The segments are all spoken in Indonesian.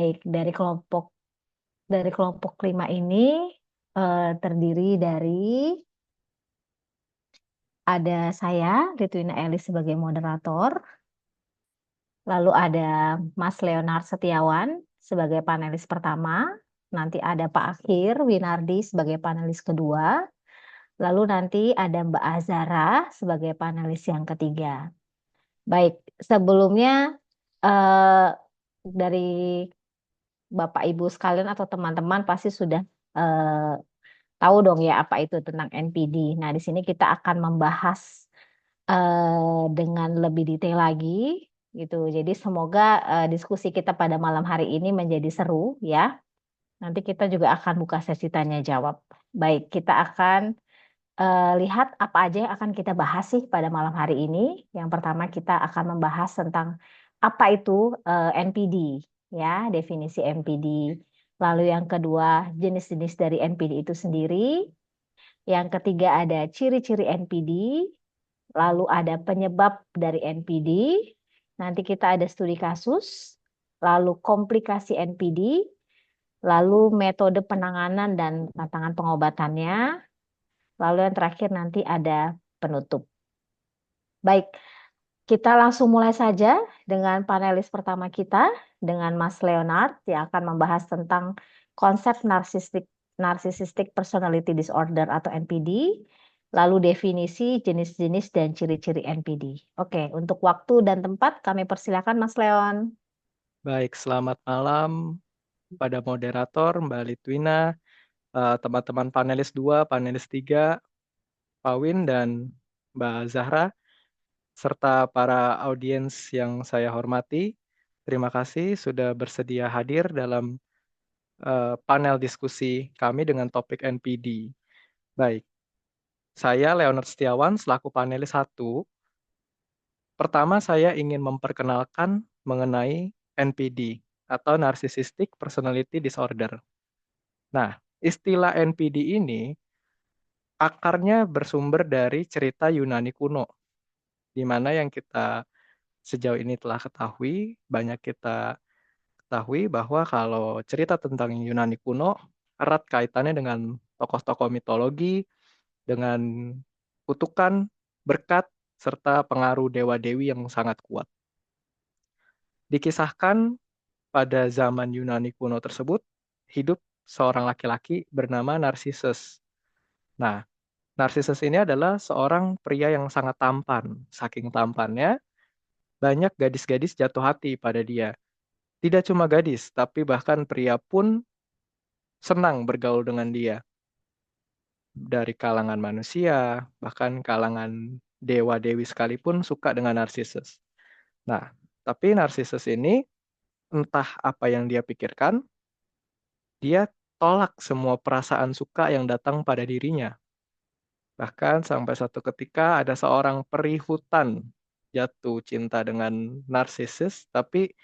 Baik, dari kelompok 5 ini terdiri dari ada saya, Ritwina Elis sebagai moderator, lalu ada Mas Leonard Setiawan sebagai panelis pertama, nanti ada Pak Akhir Winardi sebagai panelis kedua, lalu nanti ada Mbak Azara sebagai panelis yang ketiga. Baik, sebelumnya eh, dari Bapak Ibu sekalian atau teman-teman pasti sudah eh, tahu dong ya apa itu tentang NPD. Nah, di sini kita akan membahas dengan lebih detail lagi gitu. Jadi semoga diskusi kita pada malam hari ini menjadi seru ya. Nanti kita juga akan buka sesi tanya jawab. Baik, kita akan lihat apa aja yang akan kita bahas sih pada malam hari ini. Yang pertama kita akan membahas tentang apa itu NPD ya, definisi NPD. Lalu yang kedua, jenis-jenis dari NPD itu sendiri. Yang ketiga ada ciri-ciri NPD, lalu ada penyebab dari NPD, nanti kita ada studi kasus, lalu komplikasi NPD, lalu metode penanganan dan tantangan pengobatannya, lalu yang terakhir nanti ada penutup. Baik, kita langsung mulai saja dengan panelis pertama kita, dengan Mas Leonard, yang akan membahas tentang konsep narcissistic personality disorder atau NPD, lalu definisi, jenis-jenis, dan ciri-ciri NPD. Oke, untuk waktu dan tempat kami persilakan Mas Leon. Baik, selamat malam pada moderator Mbak Litwina, teman-teman panelis 2, panelis 3, Pak Win dan Mbak Zahra, serta para audiens yang saya hormati. Terima kasih sudah bersedia hadir dalam panel diskusi kami dengan topik NPD. Baik, saya Leonard Setiawan selaku panelis 1. Pertama, saya ingin memperkenalkan mengenai NPD atau Narcissistic Personality Disorder. Nah, istilah NPD ini akarnya bersumber dari cerita Yunani kuno, di mana yang kita sejauh ini telah ketahui, banyak kita ketahui bahwa kalau cerita tentang Yunani kuno erat kaitannya dengan tokoh-tokoh mitologi, dengan kutukan, berkat, serta pengaruh dewa-dewi yang sangat kuat. Dikisahkan pada zaman Yunani kuno tersebut, hidup seorang laki-laki bernama Narcissus. Nah, Narcissus ini adalah seorang pria yang sangat tampan. Saking tampannya, banyak gadis-gadis jatuh hati pada dia. Tidak cuma gadis, tapi bahkan pria pun senang bergaul dengan dia. Dari kalangan manusia, bahkan kalangan dewa-dewi sekalipun suka dengan Narcissus. Nah, tapi Narcissus ini entah apa yang dia pikirkan, dia tolak semua perasaan suka yang datang pada dirinya. Bahkan sampai satu ketika ada seorang peri hutan jatuh cinta dengan Narcissus, tapi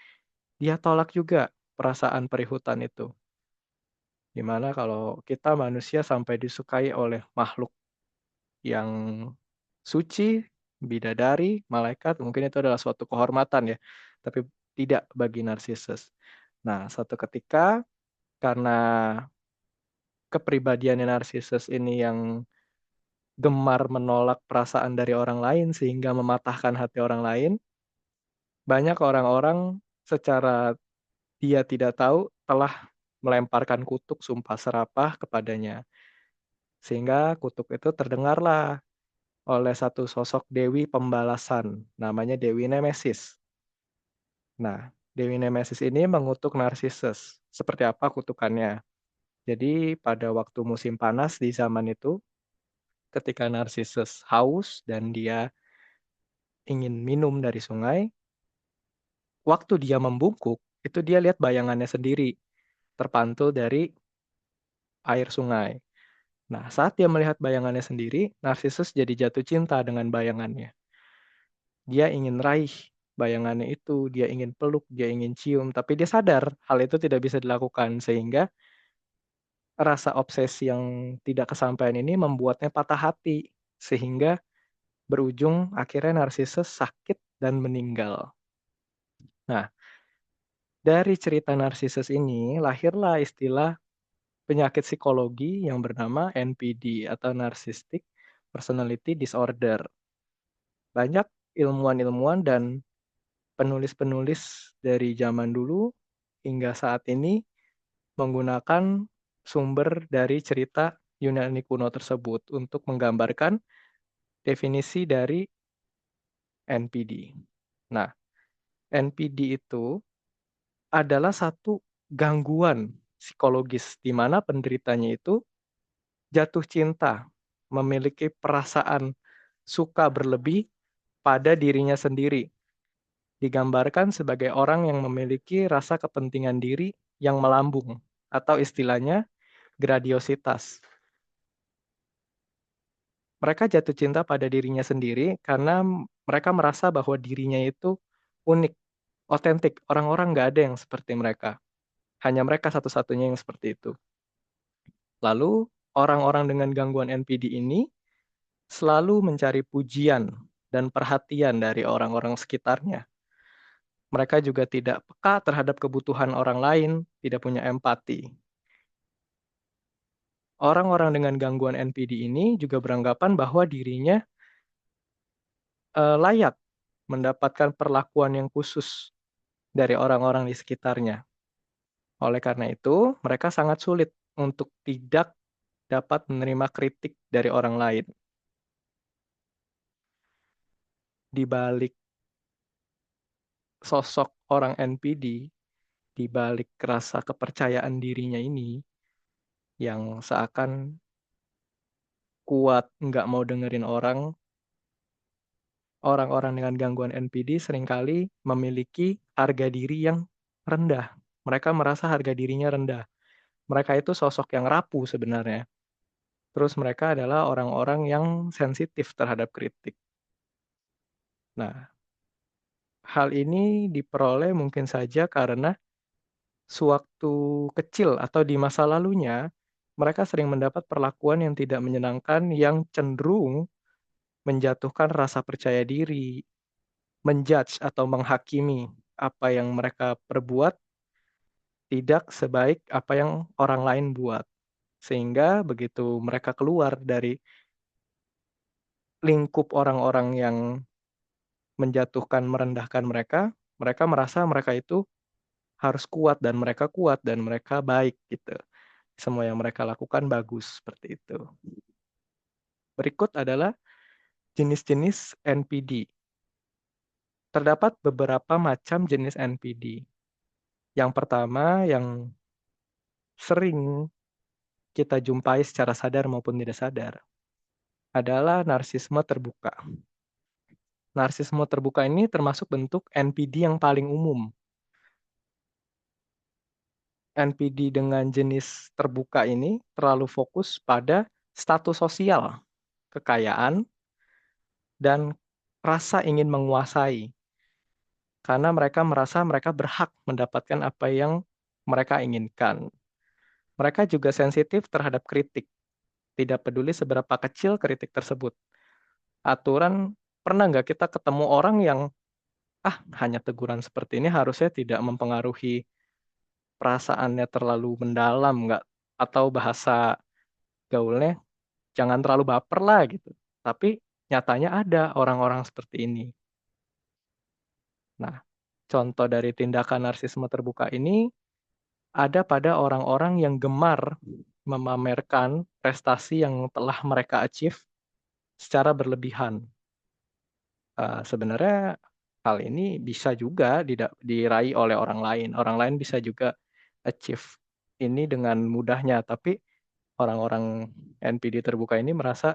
dia tolak juga perasaan peri hutan itu. Dimana kalau kita manusia sampai disukai oleh makhluk yang suci, bidadari, malaikat, mungkin itu adalah suatu kehormatan ya, tapi tidak bagi Narcissus. Nah, satu ketika karena kepribadiannya Narcissus ini yang gemar menolak perasaan dari orang lain sehingga mematahkan hati orang lain, banyak orang-orang secara dia tidak tahu telah melemparkan kutuk sumpah serapah kepadanya. Sehingga kutuk itu terdengarlah oleh satu sosok dewi pembalasan, namanya Dewi Nemesis. Nah, Dewi Nemesis ini mengutuk Narcissus. Seperti apa kutukannya? Jadi pada waktu musim panas di zaman itu, ketika Narcissus haus dan dia ingin minum dari sungai, waktu dia membungkuk, itu dia lihat bayangannya sendiri terpantul dari air sungai. Nah, saat dia melihat bayangannya sendiri, Narcissus jadi jatuh cinta dengan bayangannya. Dia ingin raih bayangannya itu, dia ingin peluk, dia ingin cium, tapi dia sadar hal itu tidak bisa dilakukan, sehingga rasa obsesi yang tidak kesampaian ini membuatnya patah hati, sehingga berujung akhirnya Narcissus sakit dan meninggal. Nah, Dari cerita narsisus ini lahirlah istilah penyakit psikologi yang bernama NPD atau Narcissistic Personality Disorder. Banyak ilmuwan-ilmuwan dan penulis-penulis dari zaman dulu hingga saat ini menggunakan sumber dari cerita Yunani kuno tersebut untuk menggambarkan definisi dari NPD. Nah, NPD itu adalah satu gangguan psikologis di mana penderitanya itu jatuh cinta, memiliki perasaan suka berlebih pada dirinya sendiri. Digambarkan sebagai orang yang memiliki rasa kepentingan diri yang melambung, atau istilahnya gradiositas. Mereka jatuh cinta pada dirinya sendiri karena mereka merasa bahwa dirinya itu unik, otentik. Orang-orang nggak ada yang seperti mereka. Hanya mereka satu-satunya yang seperti itu. Lalu, orang-orang dengan gangguan NPD ini selalu mencari pujian dan perhatian dari orang-orang sekitarnya. Mereka juga tidak peka terhadap kebutuhan orang lain, tidak punya empati. Orang-orang dengan gangguan NPD ini juga beranggapan bahwa dirinya layak mendapatkan perlakuan yang khusus dari orang-orang di sekitarnya. Oleh karena itu, mereka sangat sulit untuk tidak dapat menerima kritik dari orang lain. Di balik sosok orang NPD, di balik rasa kepercayaan dirinya ini, yang seakan kuat, nggak mau dengerin orang, orang-orang dengan gangguan NPD seringkali memiliki harga diri yang rendah. Mereka merasa harga dirinya rendah. Mereka itu sosok yang rapuh sebenarnya. Terus mereka adalah orang-orang yang sensitif terhadap kritik. Nah, hal ini diperoleh mungkin saja karena sewaktu kecil atau di masa lalunya, mereka sering mendapat perlakuan yang tidak menyenangkan yang cenderung menjatuhkan rasa percaya diri, menjudge atau menghakimi apa yang mereka perbuat tidak sebaik apa yang orang lain buat. Sehingga begitu mereka keluar dari lingkup orang-orang yang menjatuhkan, merendahkan mereka, mereka merasa mereka itu harus kuat dan mereka baik gitu. Semua yang mereka lakukan bagus seperti itu. Berikut adalah jenis-jenis NPD. Terdapat beberapa macam jenis NPD. Yang pertama yang sering kita jumpai secara sadar maupun tidak sadar adalah narsisme terbuka. Narsisme terbuka ini termasuk bentuk NPD yang paling umum. NPD dengan jenis terbuka ini terlalu fokus pada status sosial, kekayaan, dan rasa ingin menguasai. Karena mereka merasa mereka berhak mendapatkan apa yang mereka inginkan. Mereka juga sensitif terhadap kritik, tidak peduli seberapa kecil kritik tersebut. Aturan, pernah nggak kita ketemu orang yang, hanya teguran seperti ini harusnya tidak mempengaruhi perasaannya terlalu mendalam, nggak? Atau bahasa gaulnya, jangan terlalu baper lah gitu. Tapi nyatanya ada orang-orang seperti ini. Nah, contoh dari tindakan narsisme terbuka ini ada pada orang-orang yang gemar memamerkan prestasi yang telah mereka achieve secara berlebihan. Sebenarnya hal ini bisa juga diraih oleh orang lain. Orang lain bisa juga achieve ini dengan mudahnya, tapi orang-orang NPD terbuka ini merasa,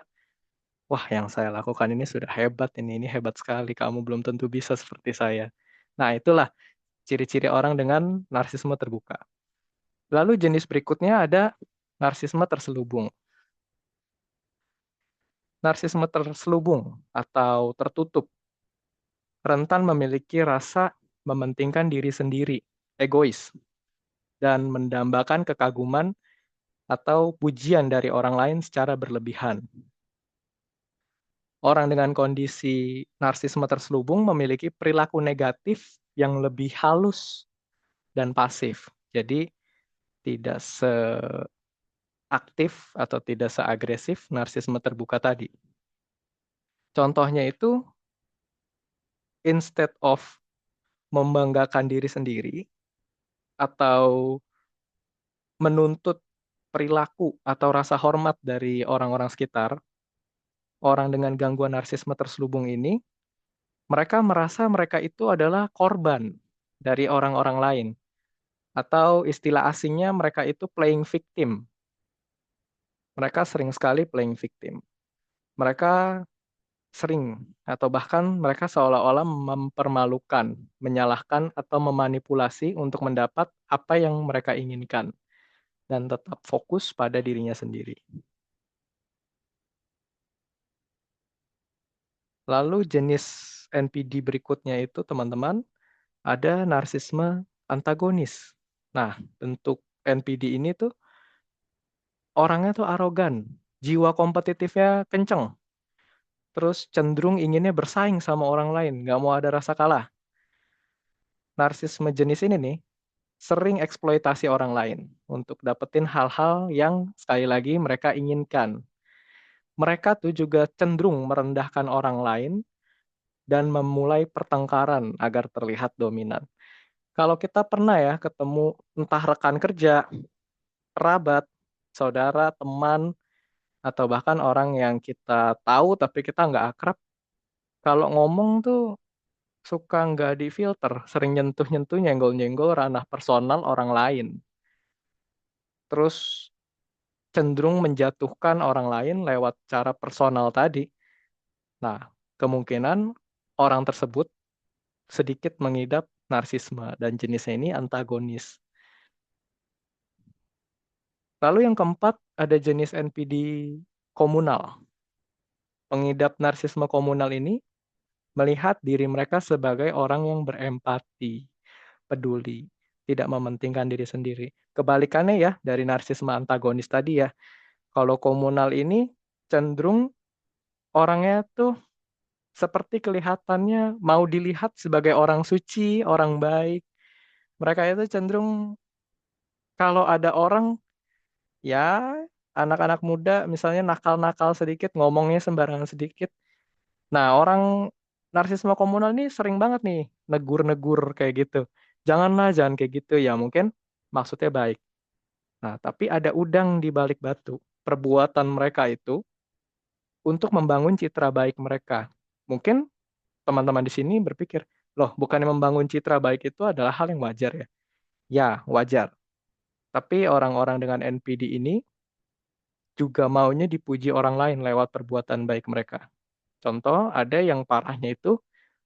wah, yang saya lakukan ini sudah hebat, ini hebat sekali, kamu belum tentu bisa seperti saya. Nah, itulah ciri-ciri orang dengan narsisme terbuka. Lalu jenis berikutnya ada narsisme terselubung. Narsisme terselubung atau tertutup rentan memiliki rasa mementingkan diri sendiri, egois, dan mendambakan kekaguman atau pujian dari orang lain secara berlebihan. Orang dengan kondisi narsisme terselubung memiliki perilaku negatif yang lebih halus dan pasif. Jadi tidak seaktif atau tidak seagresif narsisme terbuka tadi. Contohnya itu, instead of membanggakan diri sendiri atau menuntut perilaku atau rasa hormat dari orang-orang sekitar, orang dengan gangguan narsisme terselubung ini, mereka merasa mereka itu adalah korban dari orang-orang lain. Atau istilah asingnya mereka itu playing victim. Mereka sering sekali playing victim. Mereka sering atau bahkan mereka seolah-olah mempermalukan, menyalahkan atau memanipulasi untuk mendapat apa yang mereka inginkan dan tetap fokus pada dirinya sendiri. Lalu jenis NPD berikutnya itu teman-teman ada narsisme antagonis. Nah, bentuk NPD ini tuh orangnya tuh arogan, jiwa kompetitifnya kenceng, terus cenderung inginnya bersaing sama orang lain, nggak mau ada rasa kalah. Narsisme jenis ini nih sering eksploitasi orang lain untuk dapetin hal-hal yang sekali lagi mereka inginkan. Mereka tuh juga cenderung merendahkan orang lain dan memulai pertengkaran agar terlihat dominan. Kalau kita pernah ya ketemu entah rekan kerja, kerabat, saudara, teman, atau bahkan orang yang kita tahu tapi kita nggak akrab, kalau ngomong tuh suka nggak difilter, sering nyentuh-nyentuh, nyenggol-nyenggol ranah personal orang lain. Terus cenderung menjatuhkan orang lain lewat cara personal tadi. Nah, kemungkinan orang tersebut sedikit mengidap narsisme dan jenisnya ini antagonis. Lalu yang keempat ada jenis NPD komunal. Pengidap narsisme komunal ini melihat diri mereka sebagai orang yang berempati, peduli, tidak mementingkan diri sendiri. Kebalikannya ya dari narsisme antagonis tadi ya. Kalau komunal ini cenderung orangnya tuh seperti kelihatannya mau dilihat sebagai orang suci, orang baik. Mereka itu cenderung kalau ada orang ya anak-anak muda misalnya nakal-nakal sedikit, ngomongnya sembarangan sedikit. Nah, orang narsisme komunal ini sering banget nih negur-negur kayak gitu. Janganlah, jangan kayak gitu. Ya mungkin maksudnya baik. Nah, tapi ada udang di balik batu. Perbuatan mereka itu untuk membangun citra baik mereka. Mungkin teman-teman di sini berpikir, loh, bukannya membangun citra baik itu adalah hal yang wajar ya? Ya, wajar. Tapi orang-orang dengan NPD ini juga maunya dipuji orang lain lewat perbuatan baik mereka. Contoh, ada yang parahnya itu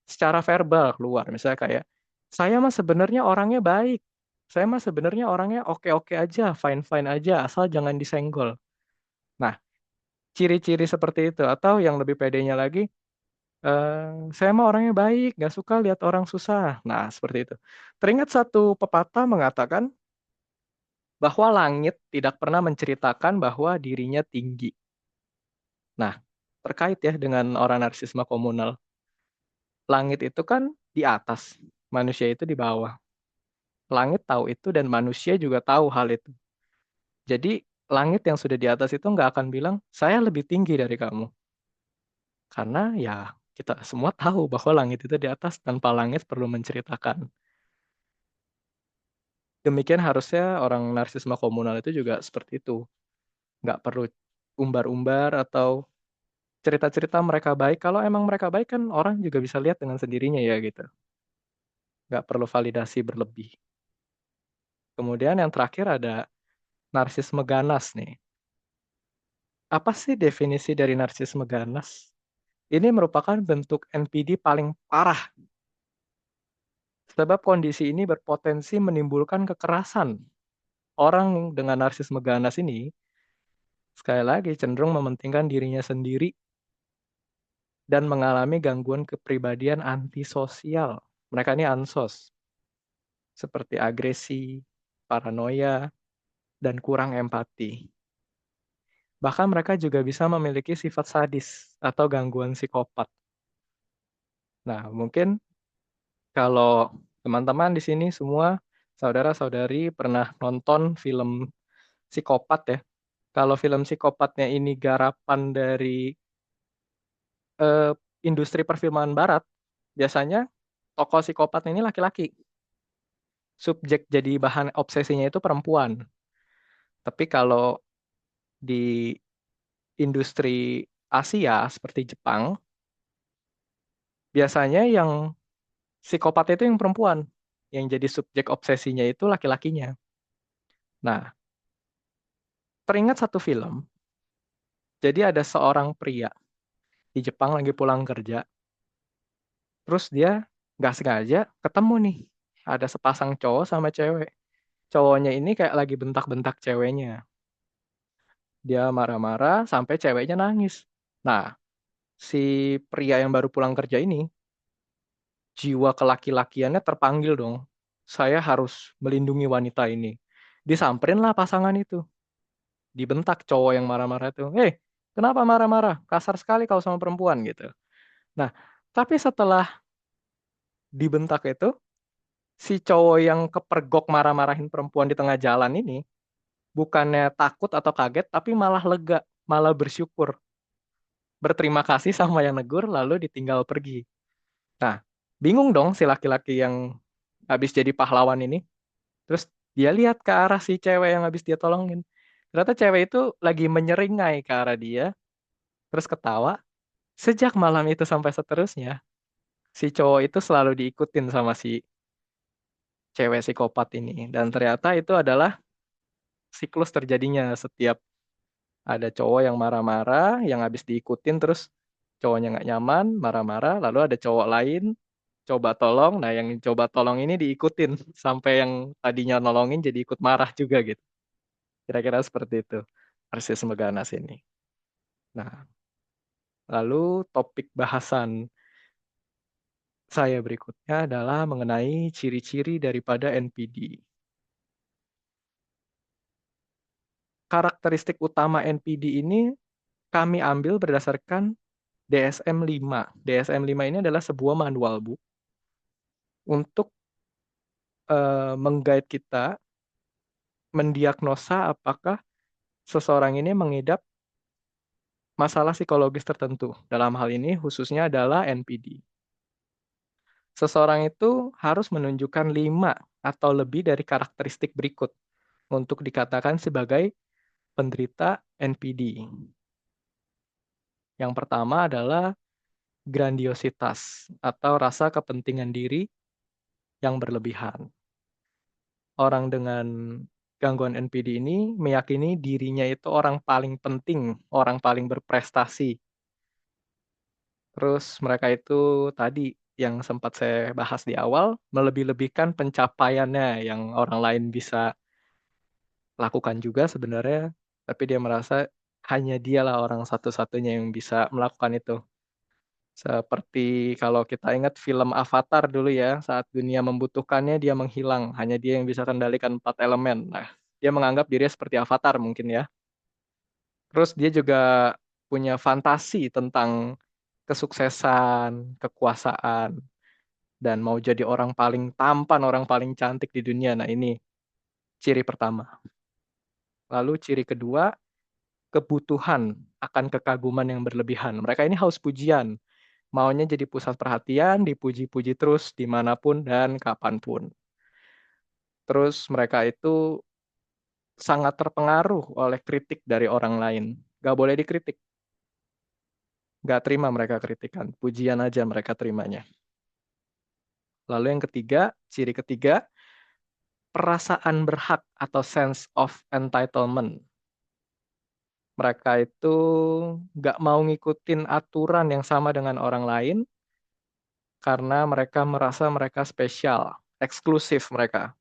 secara verbal keluar. Misalnya kayak, saya mah sebenarnya orangnya baik. Saya mah sebenarnya orangnya oke-oke aja, fine-fine aja, asal jangan disenggol. Nah, ciri-ciri seperti itu. Atau yang lebih pedenya lagi, saya mah orangnya baik, nggak suka lihat orang susah. Nah, seperti itu. Teringat satu pepatah mengatakan bahwa langit tidak pernah menceritakan bahwa dirinya tinggi. Nah, terkait ya dengan orang narsisme komunal. Langit itu kan di atas, manusia itu di bawah. Langit tahu itu dan manusia juga tahu hal itu. Jadi langit yang sudah di atas itu nggak akan bilang, saya lebih tinggi dari kamu. Karena ya kita semua tahu bahwa langit itu di atas tanpa langit perlu menceritakan. Demikian harusnya orang narsisme komunal itu juga seperti itu. Nggak perlu umbar-umbar atau cerita-cerita mereka baik. Kalau emang mereka baik kan orang juga bisa lihat dengan sendirinya ya gitu. Nggak perlu validasi berlebih. Kemudian yang terakhir ada narsisme ganas nih. Apa sih definisi dari narsisme ganas? Ini merupakan bentuk NPD paling parah. Sebab kondisi ini berpotensi menimbulkan kekerasan. Orang dengan narsisme ganas ini, sekali lagi, cenderung mementingkan dirinya sendiri dan mengalami gangguan kepribadian antisosial. Mereka ini ansos, seperti agresi, paranoia, dan kurang empati. Bahkan mereka juga bisa memiliki sifat sadis atau gangguan psikopat. Nah, mungkin kalau teman-teman di sini semua Saudara-saudari pernah nonton film Psikopat ya? Kalau film Psikopatnya ini garapan dari eh, industri perfilman barat, biasanya tokoh psikopatnya ini laki-laki. Subjek jadi bahan obsesinya itu perempuan. Tapi kalau di industri Asia seperti Jepang, biasanya yang psikopat itu yang perempuan. Yang jadi subjek obsesinya itu laki-lakinya. Nah, teringat satu film. Jadi ada seorang pria di Jepang lagi pulang kerja. Terus dia nggak sengaja ketemu nih. Ada sepasang cowok sama cewek. Cowoknya ini kayak lagi bentak-bentak ceweknya. Dia marah-marah sampai ceweknya nangis. Nah, si pria yang baru pulang kerja ini, jiwa kelaki-lakiannya terpanggil dong. Saya harus melindungi wanita ini. Disamperin lah pasangan itu. Dibentak cowok yang marah-marah itu. Kenapa marah-marah? Kasar sekali kau sama perempuan gitu. Nah, tapi setelah dibentak itu, si cowok yang kepergok marah-marahin perempuan di tengah jalan ini, bukannya takut atau kaget, tapi malah lega, malah bersyukur. Berterima kasih sama yang negur, lalu ditinggal pergi. Nah, bingung dong si laki-laki yang habis jadi pahlawan ini. Terus dia lihat ke arah si cewek yang habis dia tolongin. Ternyata cewek itu lagi menyeringai ke arah dia, terus ketawa. Sejak malam itu sampai seterusnya, si cowok itu selalu diikutin sama si cewek psikopat ini. Dan ternyata itu adalah siklus terjadinya setiap ada cowok yang marah-marah, yang habis diikutin terus cowoknya nggak nyaman, marah-marah, lalu ada cowok lain coba tolong, nah yang coba tolong ini diikutin sampai yang tadinya nolongin jadi ikut marah juga gitu. Kira-kira seperti itu Narcisme ganas ini. Nah, lalu topik bahasan saya berikutnya adalah mengenai ciri-ciri daripada NPD. Karakteristik utama NPD ini kami ambil berdasarkan DSM-5. DSM-5 ini adalah sebuah manual book untuk menggait kita mendiagnosa apakah seseorang ini mengidap masalah psikologis tertentu. Dalam hal ini khususnya adalah NPD. Seseorang itu harus menunjukkan 5 atau lebih dari karakteristik berikut untuk dikatakan sebagai penderita NPD. Yang pertama adalah grandiositas atau rasa kepentingan diri yang berlebihan. Orang dengan gangguan NPD ini meyakini dirinya itu orang paling penting, orang paling berprestasi. Terus mereka itu tadi yang sempat saya bahas di awal, melebih-lebihkan pencapaiannya yang orang lain bisa lakukan juga sebenarnya, tapi dia merasa hanya dialah orang satu-satunya yang bisa melakukan itu. Seperti kalau kita ingat film Avatar dulu ya, saat dunia membutuhkannya dia menghilang, hanya dia yang bisa kendalikan 4 elemen. Nah, dia menganggap dirinya seperti Avatar mungkin ya. Terus dia juga punya fantasi tentang kesuksesan, kekuasaan, dan mau jadi orang paling tampan, orang paling cantik di dunia. Nah, ini ciri pertama. Lalu ciri kedua, kebutuhan akan kekaguman yang berlebihan. Mereka ini haus pujian. Maunya jadi pusat perhatian, dipuji-puji terus dimanapun dan kapanpun. Terus mereka itu sangat terpengaruh oleh kritik dari orang lain. Gak boleh dikritik. Gak terima mereka kritikan. Pujian aja mereka terimanya. Lalu yang ketiga, ciri ketiga, perasaan berhak atau sense of entitlement. Mereka itu nggak mau ngikutin aturan yang sama dengan orang lain karena mereka merasa mereka spesial, eksklusif mereka.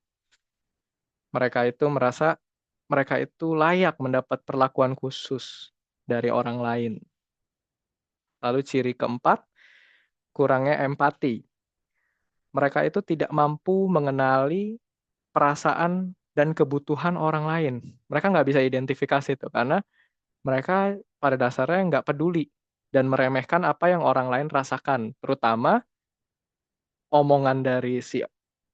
Mereka itu merasa mereka itu layak mendapat perlakuan khusus dari orang lain. Lalu ciri keempat, kurangnya empati. Mereka itu tidak mampu mengenali perasaan dan kebutuhan orang lain. Mereka nggak bisa identifikasi itu karena mereka pada dasarnya nggak peduli dan meremehkan apa yang orang lain rasakan, terutama omongan dari si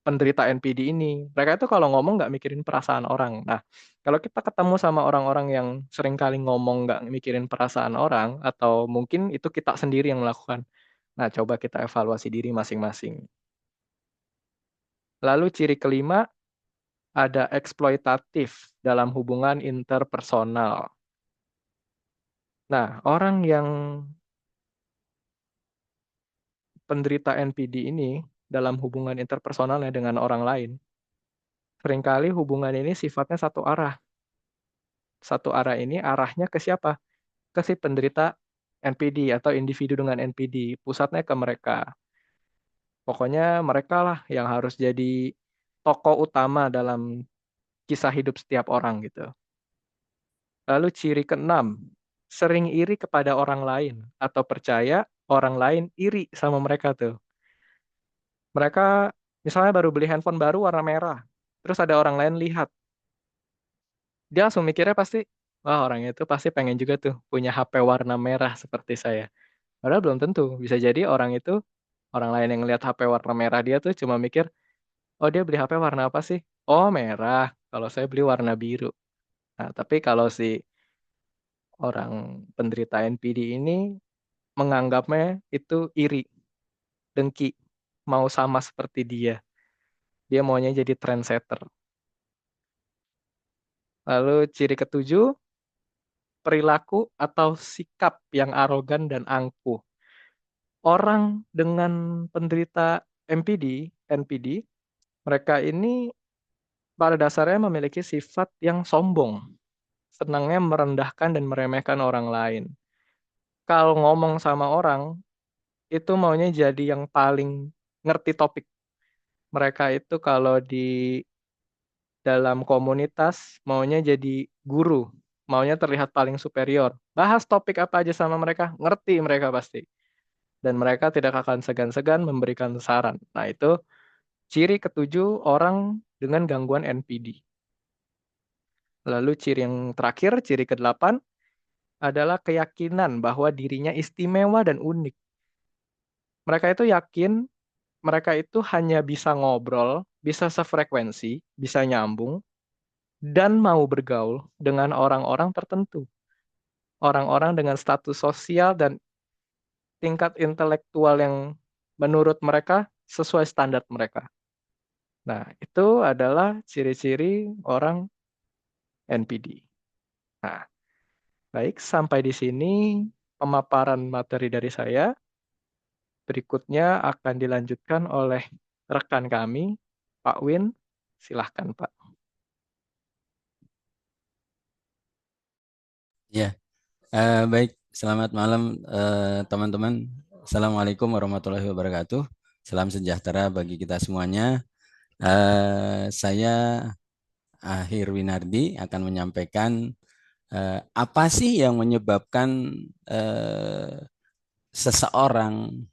penderita NPD ini. Mereka itu kalau ngomong nggak mikirin perasaan orang. Nah, kalau kita ketemu sama orang-orang yang sering kali ngomong nggak mikirin perasaan orang, atau mungkin itu kita sendiri yang melakukan. Nah, coba kita evaluasi diri masing-masing. Lalu ciri kelima, ada eksploitatif dalam hubungan interpersonal. Nah, orang yang penderita NPD ini dalam hubungan interpersonalnya dengan orang lain, seringkali hubungan ini sifatnya satu arah. Satu arah ini arahnya ke siapa? Ke si penderita NPD atau individu dengan NPD. Pusatnya ke mereka. Pokoknya mereka lah yang harus jadi tokoh utama dalam kisah hidup setiap orang gitu. Lalu ciri keenam, sering iri kepada orang lain atau percaya orang lain iri sama mereka tuh. Mereka misalnya baru beli handphone baru warna merah, terus ada orang lain lihat, dia langsung mikirnya pasti, wah orang itu pasti pengen juga tuh punya HP warna merah seperti saya. Padahal belum tentu, bisa jadi orang lain yang lihat HP warna merah dia tuh cuma mikir, oh dia beli HP warna apa sih? Oh merah, kalau saya beli warna biru. Nah, tapi kalau si orang penderita NPD ini menganggapnya itu iri, dengki, mau sama seperti dia. Dia maunya jadi trendsetter. Lalu ciri ketujuh, perilaku atau sikap yang arogan dan angkuh. Orang dengan penderita NPD, mereka ini pada dasarnya memiliki sifat yang sombong, senangnya merendahkan dan meremehkan orang lain. Kalau ngomong sama orang, itu maunya jadi yang paling ngerti topik. Mereka itu kalau di dalam komunitas maunya jadi guru, maunya terlihat paling superior. Bahas topik apa aja sama mereka, ngerti mereka pasti. Dan mereka tidak akan segan-segan memberikan saran. Nah, itu ciri ketujuh orang dengan gangguan NPD. Lalu ciri yang terakhir, ciri kedelapan, adalah keyakinan bahwa dirinya istimewa dan unik. Mereka itu yakin mereka itu hanya bisa ngobrol, bisa sefrekuensi, bisa nyambung, dan mau bergaul dengan orang-orang tertentu. Orang-orang dengan status sosial dan tingkat intelektual yang menurut mereka sesuai standar mereka. Nah, itu adalah ciri-ciri orang NPD. Nah, baik, sampai di sini pemaparan materi dari saya. Berikutnya akan dilanjutkan oleh rekan kami, Pak Win. Silahkan, Pak. Ya, baik. Selamat malam teman-teman. Assalamualaikum warahmatullahi wabarakatuh. Salam sejahtera bagi kita semuanya. Saya Ahir Winardi akan menyampaikan apa sih yang menyebabkan eh, seseorang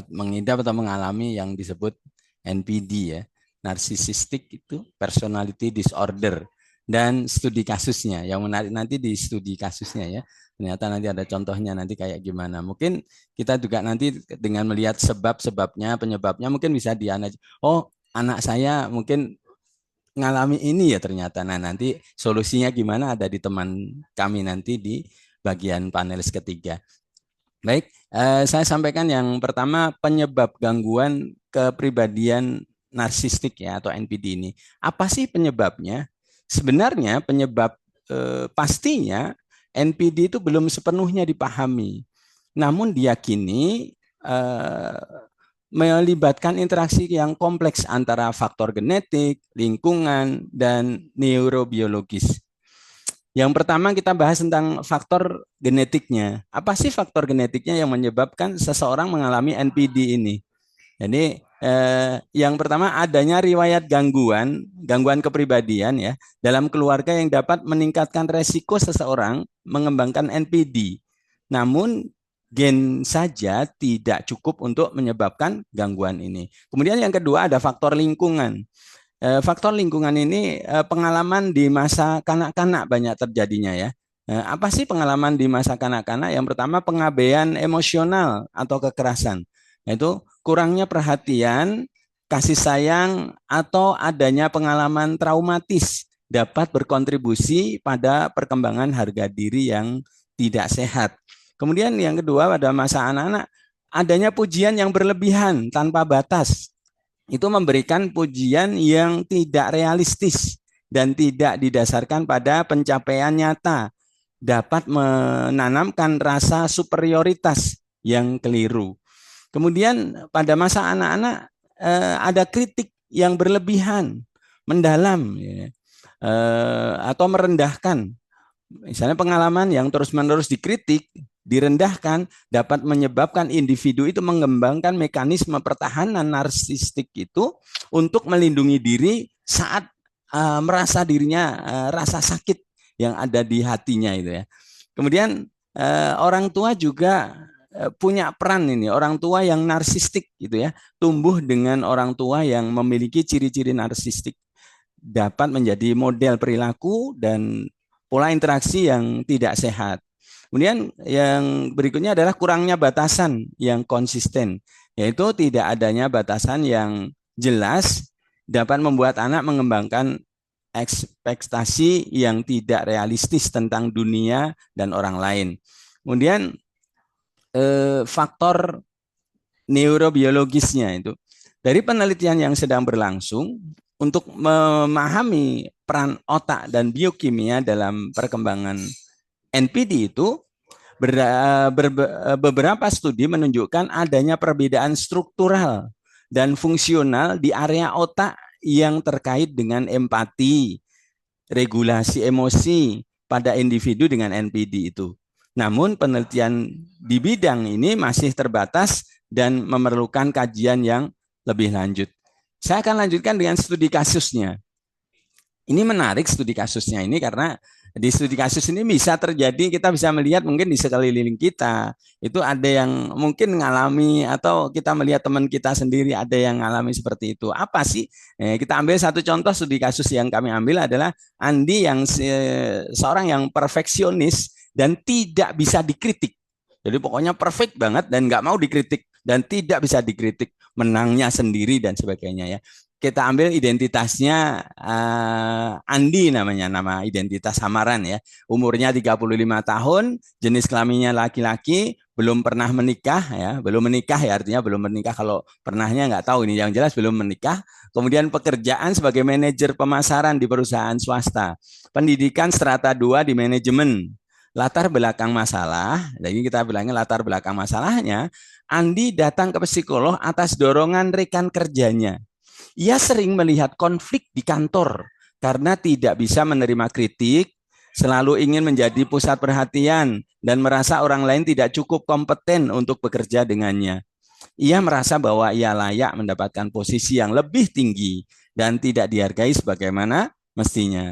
mengidap atau mengalami yang disebut NPD ya, Narcissistic itu Personality Disorder, dan studi kasusnya. Yang menarik nanti di studi kasusnya ya. Ternyata nanti ada contohnya nanti kayak gimana. Mungkin kita juga nanti dengan melihat sebab-sebabnya, penyebabnya mungkin bisa dianalisis. Oh, anak saya mungkin ngalami ini ya ternyata. Nah, nanti solusinya gimana ada di teman kami nanti di bagian panelis ketiga. Baik, saya sampaikan yang pertama penyebab gangguan kepribadian narsistik ya atau NPD ini. Apa sih penyebabnya? Sebenarnya penyebab pastinya NPD itu belum sepenuhnya dipahami. Namun diyakini melibatkan interaksi yang kompleks antara faktor genetik, lingkungan, dan neurobiologis. Yang pertama kita bahas tentang faktor genetiknya. Apa sih faktor genetiknya yang menyebabkan seseorang mengalami NPD ini? Jadi yang pertama adanya riwayat gangguan kepribadian ya dalam keluarga yang dapat meningkatkan resiko seseorang mengembangkan NPD. Namun gen saja tidak cukup untuk menyebabkan gangguan ini. Kemudian yang kedua ada faktor lingkungan. Faktor lingkungan ini pengalaman di masa kanak-kanak banyak terjadinya ya. Apa sih pengalaman di masa kanak-kanak? Yang pertama pengabaian emosional atau kekerasan, yaitu kurangnya perhatian kasih sayang, atau adanya pengalaman traumatis dapat berkontribusi pada perkembangan harga diri yang tidak sehat. Kemudian yang kedua, pada masa anak-anak, adanya pujian yang berlebihan tanpa batas. Itu memberikan pujian yang tidak realistis dan tidak didasarkan pada pencapaian nyata, dapat menanamkan rasa superioritas yang keliru. Kemudian pada masa anak-anak ada kritik yang berlebihan, mendalam, ya, atau merendahkan. Misalnya pengalaman yang terus-menerus dikritik, direndahkan, dapat menyebabkan individu itu mengembangkan mekanisme pertahanan narsistik itu untuk melindungi diri saat merasa dirinya rasa sakit yang ada di hatinya itu ya. Kemudian orang tua juga punya peran ini, orang tua yang narsistik gitu ya, tumbuh dengan orang tua yang memiliki ciri-ciri narsistik dapat menjadi model perilaku dan pola interaksi yang tidak sehat. Kemudian yang berikutnya adalah kurangnya batasan yang konsisten, yaitu tidak adanya batasan yang jelas dapat membuat anak mengembangkan ekspektasi yang tidak realistis tentang dunia dan orang lain. Kemudian faktor neurobiologisnya itu. Dari penelitian yang sedang berlangsung, untuk memahami peran otak dan biokimia dalam perkembangan NPD itu, beberapa studi menunjukkan adanya perbedaan struktural dan fungsional di area otak yang terkait dengan empati, regulasi emosi pada individu dengan NPD itu. Namun penelitian di bidang ini masih terbatas dan memerlukan kajian yang lebih lanjut. Saya akan lanjutkan dengan studi kasusnya. Ini menarik studi kasusnya ini karena di studi kasus ini bisa terjadi, kita bisa melihat mungkin di sekeliling kita itu ada yang mungkin mengalami, atau kita melihat teman kita sendiri ada yang mengalami seperti itu. Apa sih? Kita ambil satu contoh studi kasus yang kami ambil adalah Andi yang seorang yang perfeksionis dan tidak bisa dikritik. Jadi pokoknya perfect banget dan nggak mau dikritik dan tidak bisa dikritik, menangnya sendiri dan sebagainya ya. Kita ambil identitasnya Andi namanya, nama identitas samaran ya. Umurnya 35 tahun, jenis kelaminnya laki-laki, belum pernah menikah ya. Belum menikah ya, artinya belum menikah, kalau pernahnya nggak tahu, ini yang jelas belum menikah. Kemudian pekerjaan sebagai manajer pemasaran di perusahaan swasta. Pendidikan strata 2 di manajemen. Latar belakang masalah, jadi kita bilangnya latar belakang masalahnya, Andi datang ke psikolog atas dorongan rekan kerjanya. Ia sering melihat konflik di kantor karena tidak bisa menerima kritik, selalu ingin menjadi pusat perhatian, dan merasa orang lain tidak cukup kompeten untuk bekerja dengannya. Ia merasa bahwa ia layak mendapatkan posisi yang lebih tinggi dan tidak dihargai sebagaimana mestinya.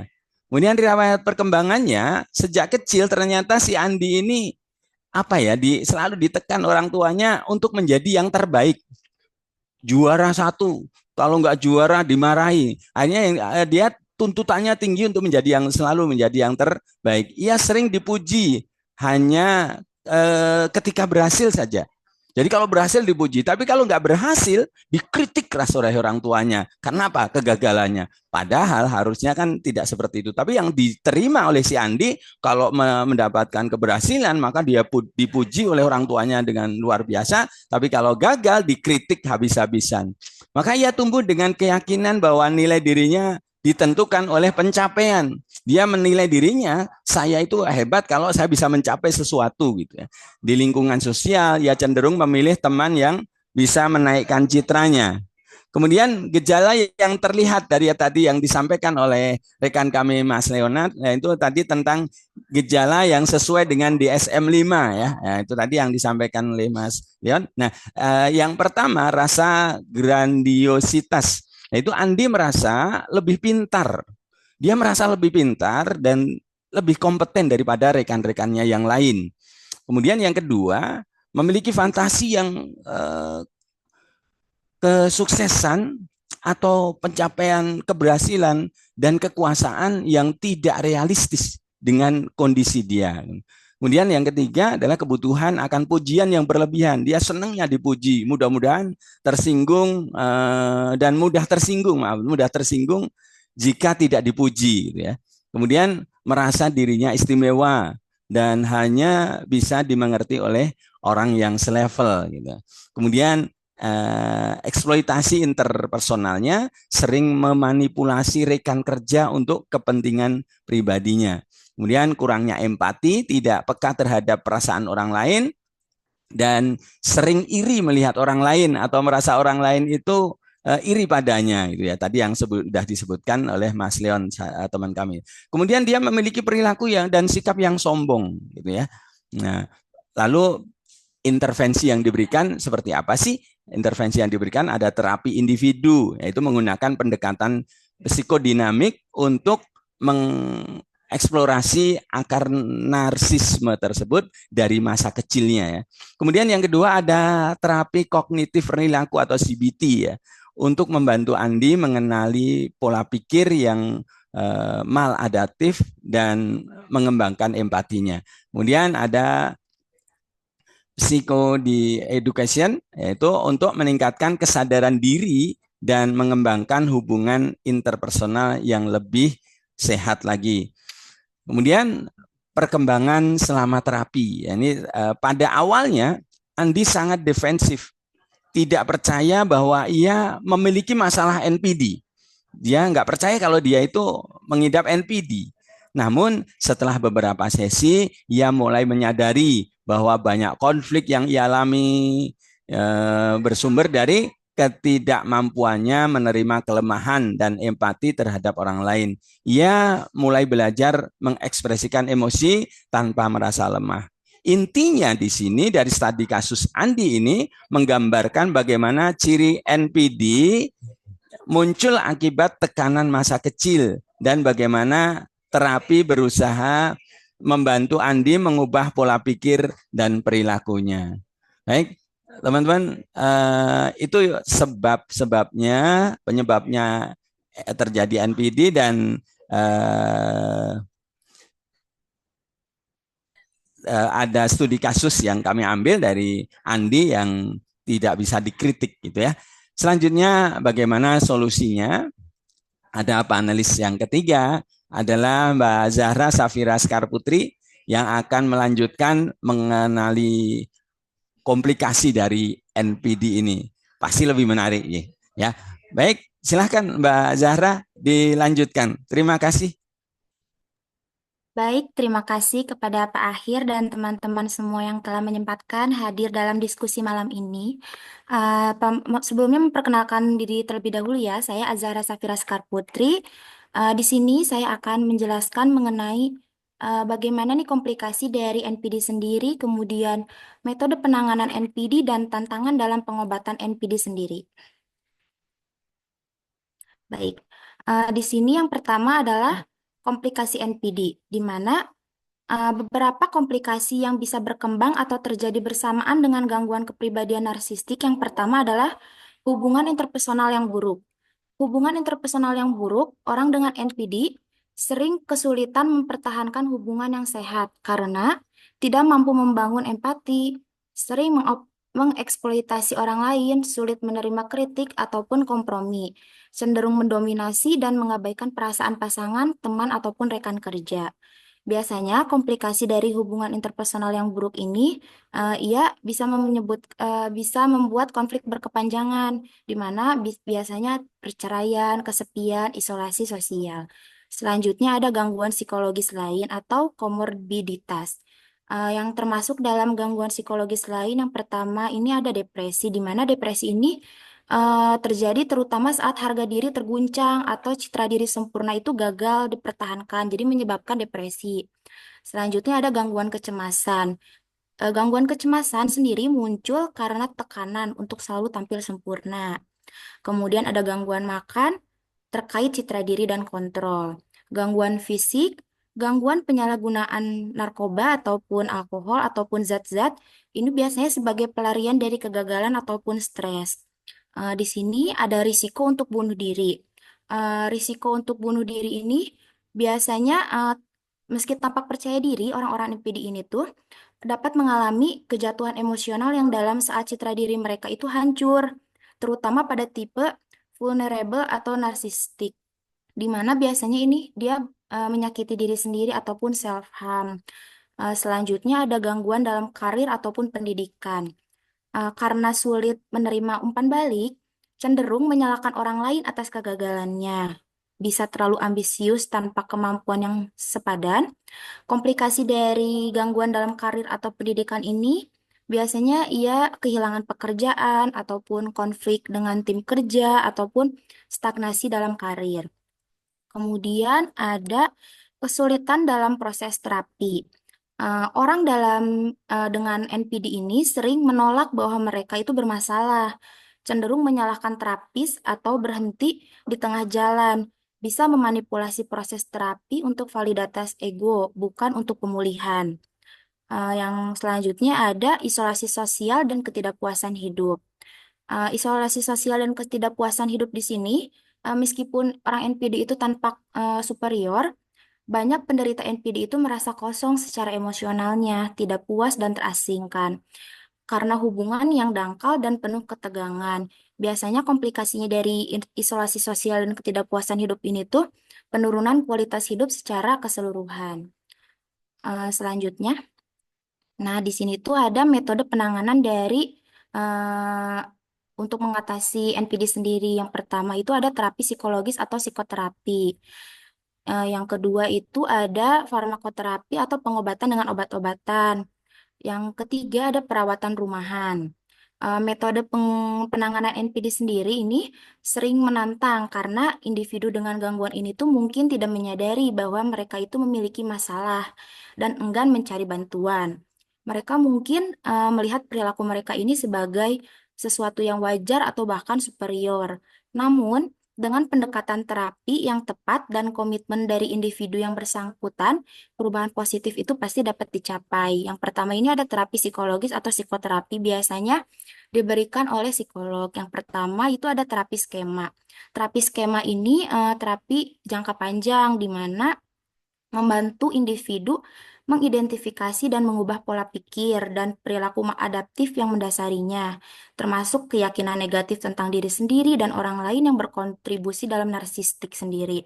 Kemudian riwayat perkembangannya, sejak kecil ternyata si Andi ini selalu ditekan orang tuanya untuk menjadi yang terbaik. Juara 1, kalau nggak juara dimarahi. Akhirnya dia tuntutannya tinggi untuk selalu menjadi yang terbaik. Ia sering dipuji hanya ketika berhasil saja. Jadi kalau berhasil dipuji, tapi kalau nggak berhasil dikritik keras oleh orang tuanya. Karena apa? Kegagalannya. Padahal harusnya kan tidak seperti itu. Tapi yang diterima oleh si Andi, kalau mendapatkan keberhasilan, maka dia dipuji oleh orang tuanya dengan luar biasa. Tapi kalau gagal, dikritik habis-habisan. Maka ia tumbuh dengan keyakinan bahwa nilai dirinya ditentukan oleh pencapaian. Dia menilai dirinya, saya itu hebat kalau saya bisa mencapai sesuatu gitu ya. Di lingkungan sosial, ia cenderung memilih teman yang bisa menaikkan citranya. Kemudian gejala yang terlihat dari tadi yang disampaikan oleh rekan kami Mas Leonard, itu tadi tentang gejala yang sesuai dengan DSM-5 ya. Itu tadi yang disampaikan oleh Mas Leon. Nah, yang pertama rasa grandiositas. Itu Andi merasa lebih pintar. Dia merasa lebih pintar dan lebih kompeten daripada rekan-rekannya yang lain. Kemudian yang kedua, memiliki fantasi yang kesuksesan atau pencapaian keberhasilan dan kekuasaan yang tidak realistis dengan kondisi dia. Kemudian yang ketiga adalah kebutuhan akan pujian yang berlebihan. Dia senangnya dipuji, mudah-mudahan tersinggung dan mudah tersinggung, mudah tersinggung jika tidak dipuji, gitu ya. Kemudian merasa dirinya istimewa dan hanya bisa dimengerti oleh orang yang selevel, gitu. Kemudian eksploitasi interpersonalnya, sering memanipulasi rekan kerja untuk kepentingan pribadinya. Kemudian kurangnya empati, tidak peka terhadap perasaan orang lain, dan sering iri melihat orang lain atau merasa orang lain itu iri padanya, gitu ya. Tadi yang sudah disebutkan oleh Mas Leon, teman kami. Kemudian dia memiliki perilaku dan sikap yang sombong, gitu ya. Nah, lalu intervensi yang diberikan seperti apa sih? Intervensi yang diberikan ada terapi individu, yaitu menggunakan pendekatan psikodinamik untuk mengeksplorasi akar narsisme tersebut dari masa kecilnya, ya. Kemudian yang kedua ada terapi kognitif perilaku atau CBT, ya, untuk membantu Andi mengenali pola pikir yang maladaptif dan mengembangkan empatinya. Kemudian ada di education, yaitu untuk meningkatkan kesadaran diri dan mengembangkan hubungan interpersonal yang lebih sehat lagi. Kemudian perkembangan selama terapi. Ini pada awalnya Andi sangat defensif, tidak percaya bahwa ia memiliki masalah NPD. Dia nggak percaya kalau dia itu mengidap NPD. Namun setelah beberapa sesi, ia mulai menyadari bahwa banyak konflik yang ia alami bersumber dari ketidakmampuannya menerima kelemahan dan empati terhadap orang lain. Ia mulai belajar mengekspresikan emosi tanpa merasa lemah. Intinya di sini dari studi kasus Andi ini menggambarkan bagaimana ciri NPD muncul akibat tekanan masa kecil dan bagaimana terapi berusaha membantu Andi mengubah pola pikir dan perilakunya. Baik, teman-teman, itu penyebabnya terjadi NPD, dan ada studi kasus yang kami ambil dari Andi yang tidak bisa dikritik, gitu ya. Selanjutnya bagaimana solusinya? Ada panelis yang ketiga adalah Mbak Zahra Safira Skarputri yang akan melanjutkan mengenali komplikasi dari NPD ini. Pasti lebih menarik, ya. Baik, silahkan Mbak Zahra dilanjutkan. Terima kasih. Baik, terima kasih kepada Pak Akhir dan teman-teman semua yang telah menyempatkan hadir dalam diskusi malam ini. Sebelumnya memperkenalkan diri terlebih dahulu, ya, saya Azahra Safira Skarputri. Di sini saya akan menjelaskan mengenai bagaimana nih komplikasi dari NPD sendiri, kemudian metode penanganan NPD dan tantangan dalam pengobatan NPD sendiri. Baik, di sini yang pertama adalah komplikasi NPD, di mana beberapa komplikasi yang bisa berkembang atau terjadi bersamaan dengan gangguan kepribadian narsistik. Yang pertama adalah hubungan interpersonal yang buruk. Hubungan interpersonal yang buruk, orang dengan NPD sering kesulitan mempertahankan hubungan yang sehat karena tidak mampu membangun empati, sering mengeksploitasi orang lain, sulit menerima kritik ataupun kompromi, cenderung mendominasi dan mengabaikan perasaan pasangan, teman, ataupun rekan kerja. Biasanya komplikasi dari hubungan interpersonal yang buruk ini ia bisa membuat konflik berkepanjangan, di mana biasanya perceraian, kesepian, isolasi sosial. Selanjutnya ada gangguan psikologis lain atau komorbiditas. Yang termasuk dalam gangguan psikologis lain, yang pertama ini ada depresi, di mana depresi ini terjadi terutama saat harga diri terguncang atau citra diri sempurna itu gagal dipertahankan, jadi menyebabkan depresi. Selanjutnya ada gangguan kecemasan. Gangguan kecemasan sendiri muncul karena tekanan untuk selalu tampil sempurna. Kemudian ada gangguan makan terkait citra diri dan kontrol. Gangguan fisik, gangguan penyalahgunaan narkoba ataupun alkohol ataupun zat-zat ini biasanya sebagai pelarian dari kegagalan ataupun stres. Di sini ada risiko untuk bunuh diri. Risiko untuk bunuh diri ini biasanya Meski tampak percaya diri, orang-orang NPD ini tuh dapat mengalami kejatuhan emosional yang dalam saat citra diri mereka itu hancur, terutama pada tipe vulnerable atau narsistik, di mana biasanya ini dia menyakiti diri sendiri ataupun self-harm. Selanjutnya ada gangguan dalam karir ataupun pendidikan. Karena sulit menerima umpan balik, cenderung menyalahkan orang lain atas kegagalannya. Bisa terlalu ambisius tanpa kemampuan yang sepadan. Komplikasi dari gangguan dalam karir atau pendidikan ini biasanya ia kehilangan pekerjaan ataupun konflik dengan tim kerja ataupun stagnasi dalam karir. Kemudian ada kesulitan dalam proses terapi. Orang dengan NPD ini sering menolak bahwa mereka itu bermasalah, cenderung menyalahkan terapis atau berhenti di tengah jalan, bisa memanipulasi proses terapi untuk validitas ego, bukan untuk pemulihan. Yang selanjutnya ada isolasi sosial dan ketidakpuasan hidup. Isolasi sosial dan ketidakpuasan hidup di sini, meskipun orang NPD itu tampak superior, banyak penderita NPD itu merasa kosong secara emosionalnya, tidak puas dan terasingkan. Karena hubungan yang dangkal dan penuh ketegangan. Biasanya komplikasinya dari isolasi sosial dan ketidakpuasan hidup ini tuh penurunan kualitas hidup secara keseluruhan. Selanjutnya, nah di sini tuh ada metode penanganan dari eh, untuk mengatasi NPD sendiri. Yang pertama itu ada terapi psikologis atau psikoterapi. Yang kedua itu ada farmakoterapi atau pengobatan dengan obat-obatan. Yang ketiga ada perawatan rumahan. Metode penanganan NPD sendiri ini sering menantang karena individu dengan gangguan ini tuh mungkin tidak menyadari bahwa mereka itu memiliki masalah dan enggan mencari bantuan. Mereka mungkin melihat perilaku mereka ini sebagai sesuatu yang wajar atau bahkan superior. Namun, dengan pendekatan terapi yang tepat dan komitmen dari individu yang bersangkutan, perubahan positif itu pasti dapat dicapai. Yang pertama ini ada terapi psikologis atau psikoterapi biasanya diberikan oleh psikolog. Yang pertama itu ada terapi skema. Terapi skema ini terapi jangka panjang di mana membantu individu mengidentifikasi dan mengubah pola pikir dan perilaku maladaptif yang mendasarinya, termasuk keyakinan negatif tentang diri sendiri dan orang lain yang berkontribusi dalam narsistik sendiri.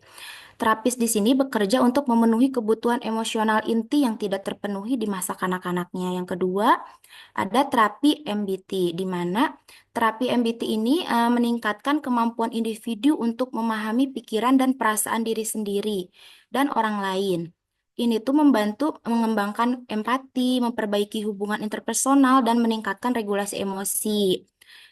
Terapis di sini bekerja untuk memenuhi kebutuhan emosional inti yang tidak terpenuhi di masa kanak-kanaknya. Yang kedua, ada terapi MBT, di mana terapi MBT ini meningkatkan kemampuan individu untuk memahami pikiran dan perasaan diri sendiri dan orang lain. Ini tuh membantu mengembangkan empati, memperbaiki hubungan interpersonal, dan meningkatkan regulasi emosi.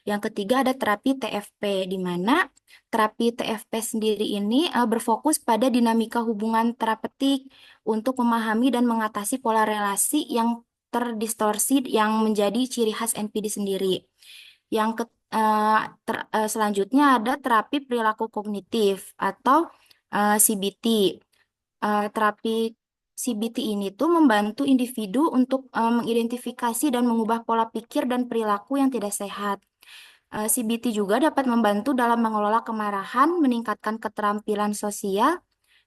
Yang ketiga ada terapi TFP, di mana terapi TFP sendiri ini berfokus pada dinamika hubungan terapeutik untuk memahami dan mengatasi pola relasi yang terdistorsi yang menjadi ciri khas NPD sendiri. Selanjutnya ada terapi perilaku kognitif atau CBT. Terapi CBT ini tuh membantu individu untuk mengidentifikasi dan mengubah pola pikir dan perilaku yang tidak sehat. CBT juga dapat membantu dalam mengelola kemarahan, meningkatkan keterampilan sosial,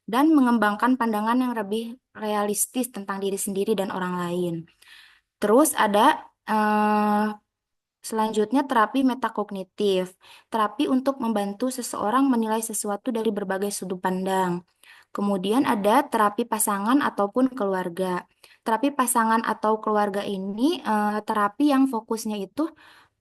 dan mengembangkan pandangan yang lebih realistis tentang diri sendiri dan orang lain. Terus ada selanjutnya terapi metakognitif, terapi untuk membantu seseorang menilai sesuatu dari berbagai sudut pandang. Kemudian ada terapi pasangan ataupun keluarga. Terapi pasangan atau keluarga ini terapi yang fokusnya itu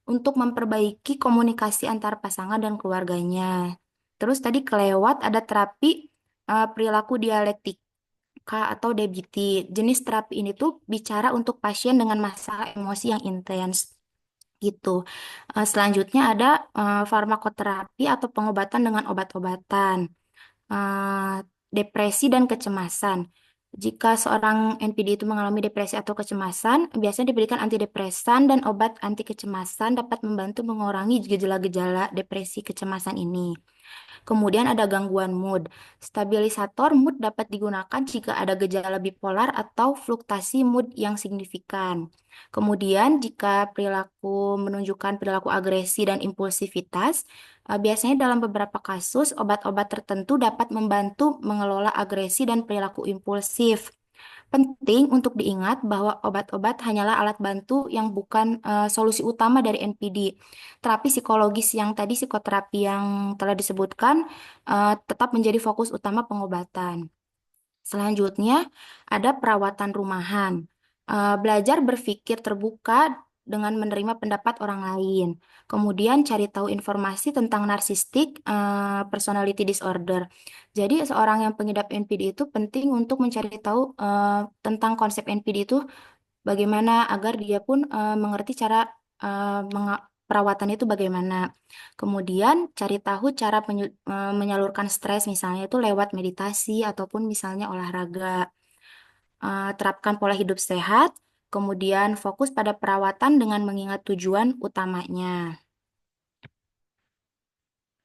untuk memperbaiki komunikasi antar pasangan dan keluarganya. Terus tadi kelewat ada terapi perilaku dialektika atau DBT. Jenis terapi ini tuh bicara untuk pasien dengan masalah emosi yang intens gitu. Selanjutnya ada farmakoterapi atau pengobatan dengan obat-obatan. Depresi dan kecemasan. Jika seorang NPD itu mengalami depresi atau kecemasan, biasanya diberikan antidepresan dan obat anti kecemasan dapat membantu mengurangi gejala-gejala depresi kecemasan ini. Kemudian ada gangguan mood. Stabilisator mood dapat digunakan jika ada gejala bipolar atau fluktuasi mood yang signifikan. Kemudian jika perilaku menunjukkan perilaku agresi dan impulsivitas, biasanya dalam beberapa kasus obat-obat tertentu dapat membantu mengelola agresi dan perilaku impulsif. Penting untuk diingat bahwa obat-obat hanyalah alat bantu yang bukan solusi utama dari NPD. Terapi psikologis yang tadi, psikoterapi yang telah disebutkan, tetap menjadi fokus utama pengobatan. Selanjutnya, ada perawatan rumahan. Belajar berpikir terbuka dengan menerima pendapat orang lain. Kemudian cari tahu informasi tentang narsistik, personality disorder. Jadi seorang yang pengidap NPD itu penting untuk mencari tahu tentang konsep NPD itu bagaimana agar dia pun mengerti cara perawatan itu bagaimana. Kemudian cari tahu cara menyalurkan stres misalnya itu lewat meditasi ataupun misalnya olahraga. Terapkan pola hidup sehat, kemudian fokus pada perawatan dengan mengingat tujuan utamanya.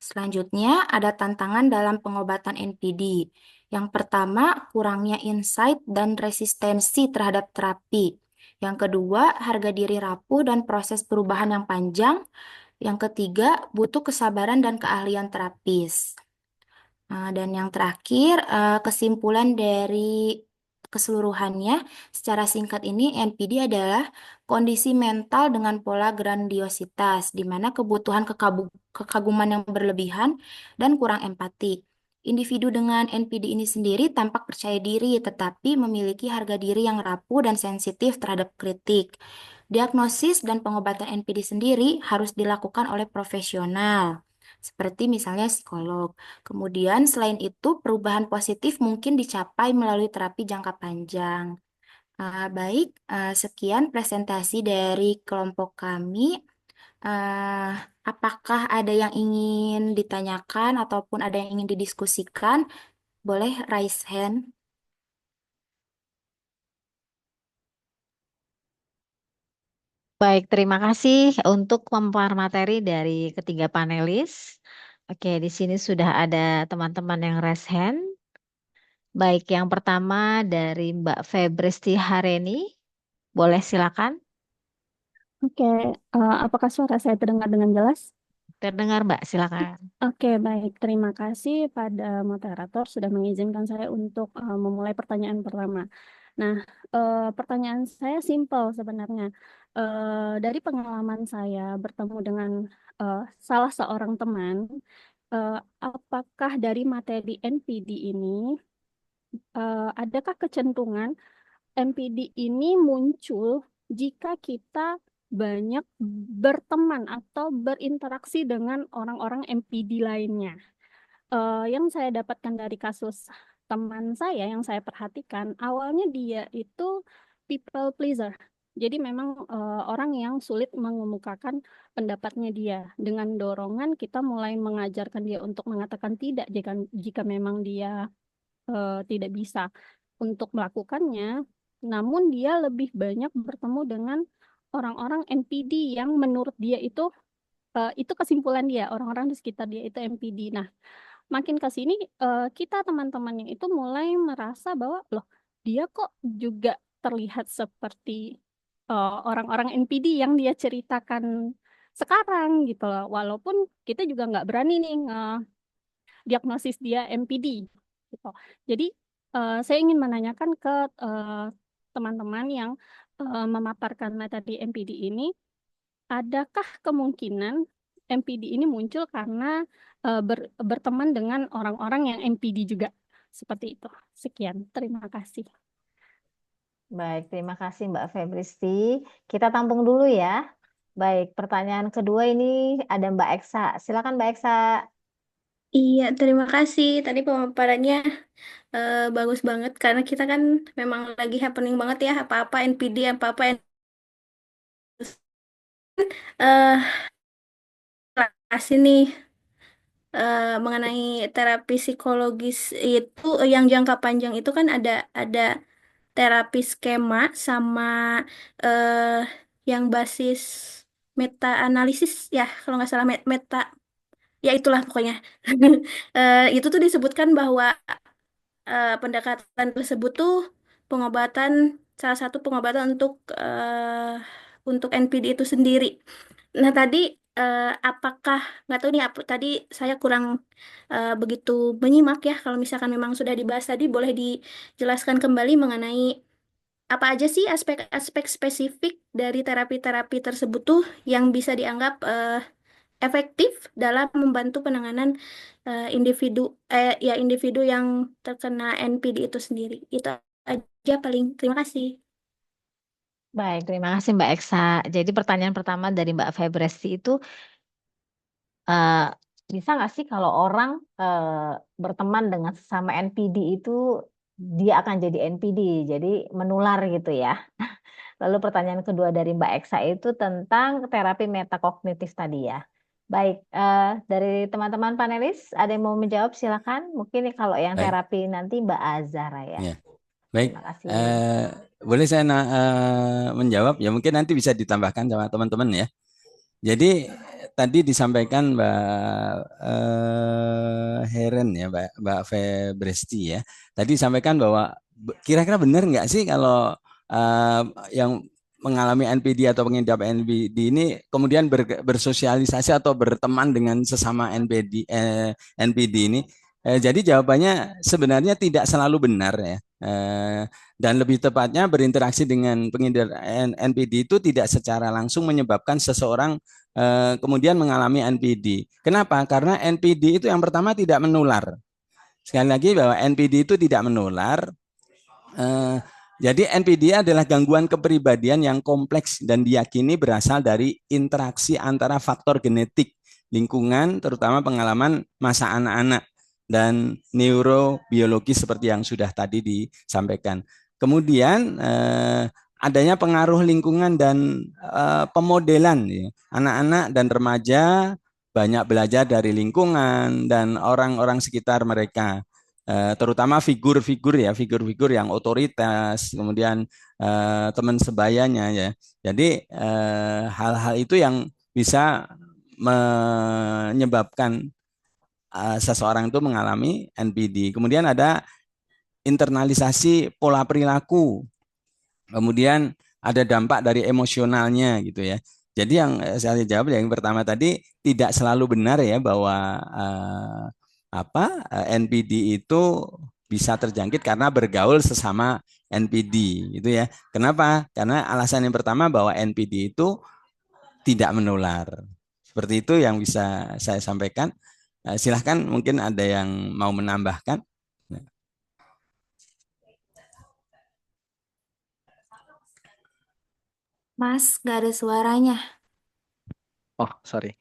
Selanjutnya, ada tantangan dalam pengobatan NPD. Yang pertama, kurangnya insight dan resistensi terhadap terapi. Yang kedua, harga diri rapuh dan proses perubahan yang panjang. Yang ketiga, butuh kesabaran dan keahlian terapis. Dan yang terakhir, kesimpulan dari keseluruhannya, secara singkat ini, NPD adalah kondisi mental dengan pola grandiositas, di mana kebutuhan kekaguman yang berlebihan dan kurang empati. Individu dengan NPD ini sendiri tampak percaya diri, tetapi memiliki harga diri yang rapuh dan sensitif terhadap kritik. Diagnosis dan pengobatan NPD sendiri harus dilakukan oleh profesional, seperti misalnya psikolog. Kemudian selain itu, perubahan positif mungkin dicapai melalui terapi jangka panjang. Baik, sekian presentasi dari kelompok kami. Ah, apakah ada yang ingin ditanyakan ataupun ada yang ingin didiskusikan? Boleh raise hand. Baik, terima kasih untuk pemaparan materi dari ketiga panelis. Oke, di sini sudah ada teman-teman yang raise hand. Baik, yang pertama dari Mbak Febristi Hareni. Boleh silakan. Oke, apakah suara saya terdengar dengan jelas? Terdengar Mbak, silakan. Oke, baik. Terima kasih pada moderator sudah mengizinkan saya untuk memulai pertanyaan pertama. Nah, pertanyaan saya simpel sebenarnya. Dari pengalaman saya bertemu dengan salah seorang teman, apakah dari materi NPD ini, adakah kecenderungan NPD ini muncul jika kita banyak berteman atau berinteraksi dengan orang-orang NPD lainnya? Yang saya dapatkan dari kasus teman saya yang saya perhatikan, awalnya dia itu people pleaser. Jadi memang orang yang sulit mengemukakan pendapatnya dia. Dengan dorongan kita mulai mengajarkan dia untuk mengatakan tidak jika memang dia tidak bisa untuk melakukannya. Namun dia lebih banyak bertemu dengan orang-orang NPD yang menurut dia itu kesimpulan dia, orang-orang di sekitar dia itu NPD. Nah, makin ke sini kita teman-temannya itu mulai merasa bahwa loh, dia kok juga terlihat seperti orang-orang NPD yang dia ceritakan sekarang gitu loh. Walaupun kita juga nggak berani nih diagnosis dia NPD gitu. Jadi saya ingin menanyakan ke teman-teman yang memaparkan materi NPD ini, adakah kemungkinan NPD ini muncul karena berteman dengan orang-orang yang NPD juga? Seperti itu. Sekian, terima kasih. Baik, terima kasih Mbak Febristi. Kita tampung dulu ya. Baik, pertanyaan kedua ini ada Mbak Eksa. Silakan Mbak Eksa. Iya, terima kasih. Tadi pemaparannya bagus banget karena kita kan memang lagi happening banget ya apa-apa NPD, apa-apa eh kasih nih mengenai terapi psikologis itu yang jangka panjang itu kan ada terapi skema sama eh yang basis meta analisis ya kalau nggak salah meta ya itulah pokoknya. Itu tuh disebutkan bahwa pendekatan tersebut tuh pengobatan salah satu pengobatan untuk NPD itu sendiri. Nah tadi apakah nggak tahu nih tadi saya kurang begitu menyimak ya kalau misalkan memang sudah dibahas tadi boleh dijelaskan kembali mengenai apa aja sih aspek-aspek spesifik dari terapi-terapi tersebut tuh yang bisa dianggap efektif dalam membantu penanganan individu yang terkena NPD itu sendiri. Itu aja paling. Terima kasih. Baik, terima kasih Mbak Eksa. Jadi pertanyaan pertama dari Mbak Febresti itu, eh, bisa nggak sih kalau orang berteman dengan sesama NPD itu dia akan jadi NPD, jadi menular gitu ya. Lalu pertanyaan kedua dari Mbak Eksa itu tentang terapi metakognitif tadi ya. Baik, dari teman-teman panelis ada yang mau menjawab silakan. Mungkin kalau yang Baik, terapi nanti Mbak Azara ya. ya. Baik, Terima kasih. boleh saya menjawab ya, mungkin nanti bisa ditambahkan sama teman-teman ya. Jadi tadi disampaikan Mbak Heren ya, Mbak Febresti ya. Tadi disampaikan bahwa kira-kira benar nggak sih kalau yang mengalami NPD atau pengidap NPD ini kemudian bersosialisasi atau berteman dengan sesama NPD ini? Jadi jawabannya sebenarnya tidak selalu benar ya. Dan lebih tepatnya berinteraksi dengan pengidap NPD itu tidak secara langsung menyebabkan seseorang kemudian mengalami NPD. Kenapa? Karena NPD itu yang pertama tidak menular. Sekali lagi bahwa NPD itu tidak menular. Jadi NPD adalah gangguan kepribadian yang kompleks dan diyakini berasal dari interaksi antara faktor genetik, lingkungan, terutama pengalaman masa anak-anak, dan neurobiologi seperti yang sudah tadi disampaikan. Kemudian adanya pengaruh lingkungan dan pemodelan. Ya. Anak-anak dan remaja banyak belajar dari lingkungan dan orang-orang sekitar mereka. Terutama figur-figur yang otoritas, kemudian teman sebayanya ya. Jadi hal-hal itu yang bisa menyebabkan seseorang itu mengalami NPD. Kemudian ada internalisasi pola perilaku. Kemudian ada dampak dari emosionalnya gitu ya. Jadi yang saya jawab yang pertama tadi tidak selalu benar ya bahwa NPD itu bisa terjangkit karena bergaul sesama NPD gitu ya. Kenapa? Karena alasan yang pertama bahwa NPD itu tidak menular. Seperti itu yang bisa saya sampaikan. Silahkan mungkin ada yang mau menambahkan. Mas, gak ada suaranya. Oh, sorry.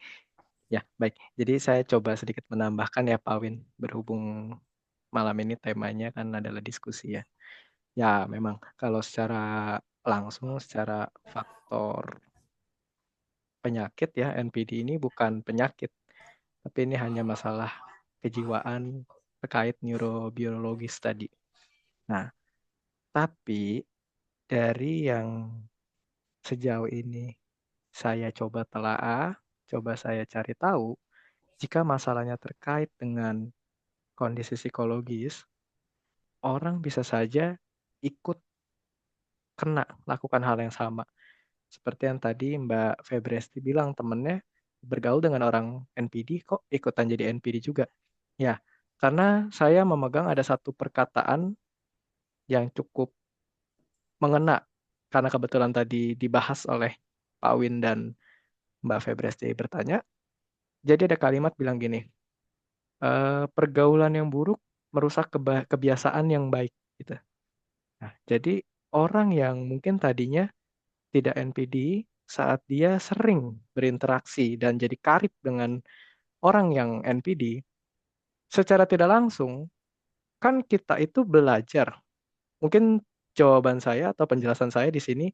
Ya, baik. Jadi saya coba sedikit menambahkan ya, Pak Win. Berhubung malam ini temanya kan adalah diskusi ya. Ya, memang kalau secara langsung, secara faktor penyakit ya, NPD ini bukan penyakit. Tapi ini hanya masalah kejiwaan terkait neurobiologis tadi. Nah, tapi dari yang sejauh ini saya coba telaah, coba saya cari tahu, jika masalahnya terkait dengan kondisi psikologis, orang bisa saja ikut kena lakukan hal yang sama. Seperti yang tadi Mbak Febresti bilang, temennya bergaul dengan orang NPD, kok ikutan jadi NPD juga. Ya, karena saya memegang ada satu perkataan yang cukup mengena, karena kebetulan tadi dibahas oleh Pak Win dan Mbak Febresti bertanya, jadi ada kalimat bilang gini, pergaulan yang buruk merusak kebiasaan yang baik. Gitu. Nah, jadi orang yang mungkin tadinya tidak NPD, saat dia sering berinteraksi dan jadi karib dengan orang yang NPD, secara tidak langsung, kan kita itu belajar. Mungkin jawaban saya atau penjelasan saya di sini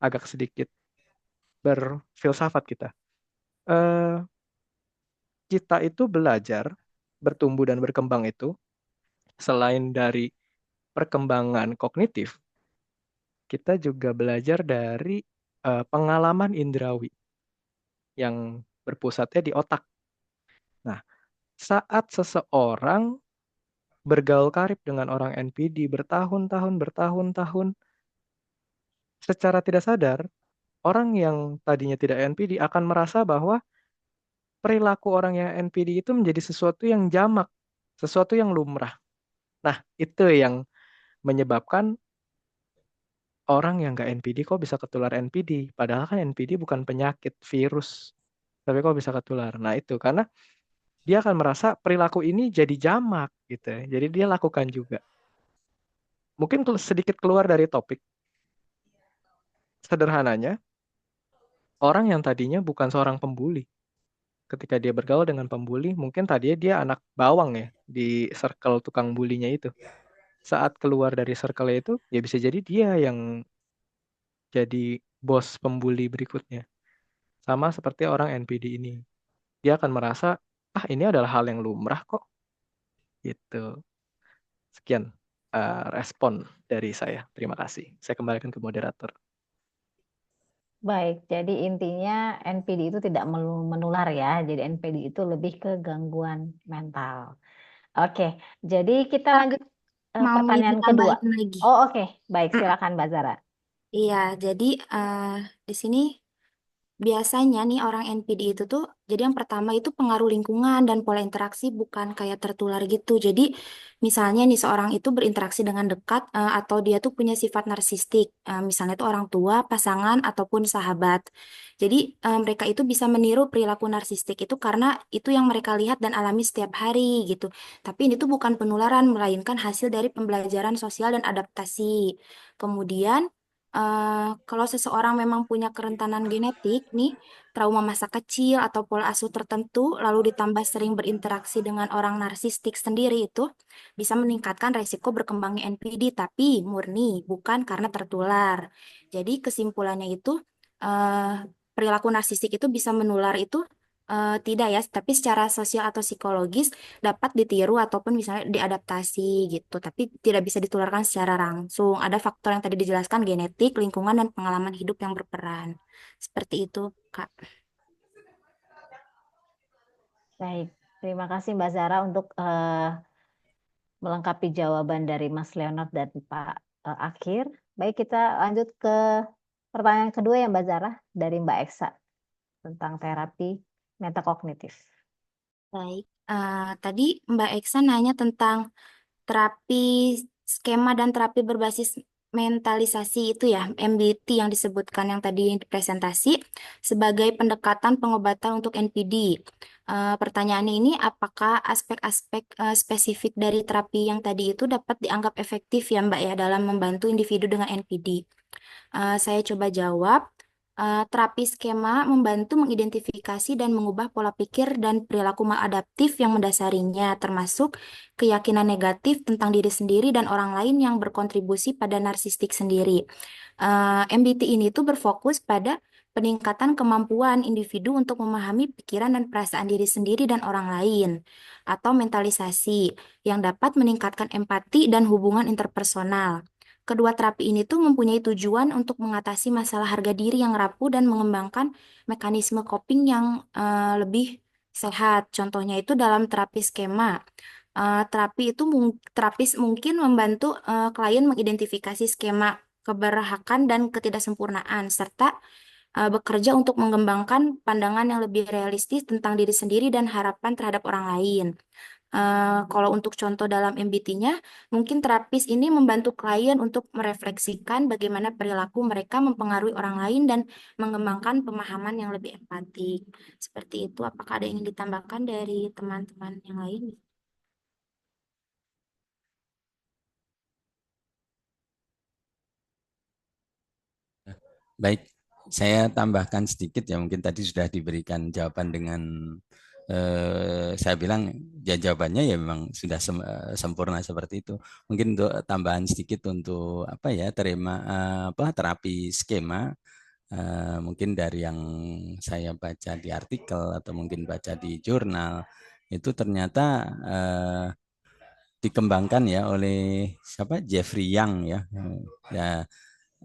agak sedikit berfilsafat kita. Kita itu belajar, bertumbuh dan berkembang itu, selain dari perkembangan kognitif, kita juga belajar dari pengalaman indrawi yang berpusatnya di otak. Nah, saat seseorang bergaul karib dengan orang NPD bertahun-tahun, secara tidak sadar, orang yang tadinya tidak NPD akan merasa bahwa perilaku orang yang NPD itu menjadi sesuatu yang jamak, sesuatu yang lumrah. Nah, itu yang menyebabkan orang yang nggak NPD kok bisa ketular NPD? Padahal kan NPD bukan penyakit, virus. Tapi kok bisa ketular? Nah itu karena dia akan merasa perilaku ini jadi jamak gitu ya. Jadi dia lakukan juga. Mungkin sedikit keluar dari topik. Sederhananya, orang yang tadinya bukan seorang pembuli. Ketika dia bergaul dengan pembuli, mungkin tadinya dia anak bawang ya di circle tukang bulinya itu. Saat keluar dari circle itu, ya bisa jadi dia yang jadi bos pembuli berikutnya. Sama seperti orang NPD ini. Dia akan merasa, ini adalah hal yang lumrah kok. Gitu. Sekian respon dari saya. Terima kasih. Saya kembalikan ke moderator. Baik, jadi intinya NPD itu tidak menular ya. Jadi NPD itu lebih ke gangguan mental. Oke, jadi kita lanjut Mau pertanyaan kedua. ditambahin lagi. Oh, oke. Baik, silakan Mbak Zara. Iya, jadi di sini biasanya nih orang NPD itu tuh, jadi yang pertama itu pengaruh lingkungan dan pola interaksi bukan kayak tertular gitu. Jadi misalnya nih seorang itu berinteraksi dengan dekat atau dia tuh punya sifat narsistik, misalnya itu orang tua, pasangan ataupun sahabat. Jadi mereka itu bisa meniru perilaku narsistik itu karena itu yang mereka lihat dan alami setiap hari gitu. Tapi ini tuh bukan penularan, melainkan hasil dari pembelajaran sosial dan adaptasi. Kemudian kalau seseorang memang punya kerentanan genetik nih, trauma masa kecil atau pola asuh tertentu, lalu ditambah sering berinteraksi dengan orang narsistik sendiri itu bisa meningkatkan resiko berkembangnya NPD, tapi murni, bukan karena tertular. Jadi kesimpulannya itu perilaku narsistik itu bisa menular itu tidak ya, tapi secara sosial atau psikologis dapat ditiru ataupun misalnya diadaptasi gitu, tapi tidak bisa ditularkan secara langsung. Ada faktor yang tadi dijelaskan, genetik, lingkungan, dan pengalaman hidup yang berperan. Seperti itu, Kak. Baik, terima kasih Mbak Zara untuk melengkapi jawaban dari Mas Leonard dan Pak Akhir. Baik, kita lanjut ke pertanyaan kedua ya Mbak Zara dari Mbak Eksa tentang terapi metakognitif. Baik, tadi Mbak Eksa nanya tentang terapi skema dan terapi berbasis mentalisasi itu ya, MBT yang disebutkan yang tadi presentasi sebagai pendekatan pengobatan untuk NPD. Pertanyaannya ini, apakah aspek-aspek spesifik dari terapi yang tadi itu dapat dianggap efektif ya Mbak ya dalam membantu individu dengan NPD? Saya coba jawab. Terapi skema membantu mengidentifikasi dan mengubah pola pikir dan perilaku maladaptif yang mendasarinya, termasuk keyakinan negatif tentang diri sendiri dan orang lain yang berkontribusi pada narsistik sendiri. MBT ini tuh berfokus pada peningkatan kemampuan individu untuk memahami pikiran dan perasaan diri sendiri dan orang lain, atau mentalisasi, yang dapat meningkatkan empati dan hubungan interpersonal. Kedua terapi ini tuh mempunyai tujuan untuk mengatasi masalah harga diri yang rapuh dan mengembangkan mekanisme coping yang lebih sehat. Contohnya itu dalam terapi skema. Terapis mungkin membantu klien mengidentifikasi skema keberhakan dan ketidaksempurnaan serta bekerja untuk mengembangkan pandangan yang lebih realistis tentang diri sendiri dan harapan terhadap orang lain. Kalau untuk contoh dalam MBT-nya, mungkin terapis ini membantu klien untuk merefleksikan bagaimana perilaku mereka mempengaruhi orang lain dan mengembangkan pemahaman yang lebih empatik. Seperti itu, apakah ada yang ingin ditambahkan dari teman-teman yang lain? Baik, saya tambahkan sedikit ya, mungkin tadi sudah diberikan jawaban dengan saya bilang ya jawabannya ya memang sudah sempurna seperti itu. Mungkin untuk tambahan sedikit untuk apa ya terapi skema, mungkin dari yang saya baca di artikel atau mungkin baca di jurnal itu ternyata dikembangkan ya oleh siapa, Jeffrey Young ya,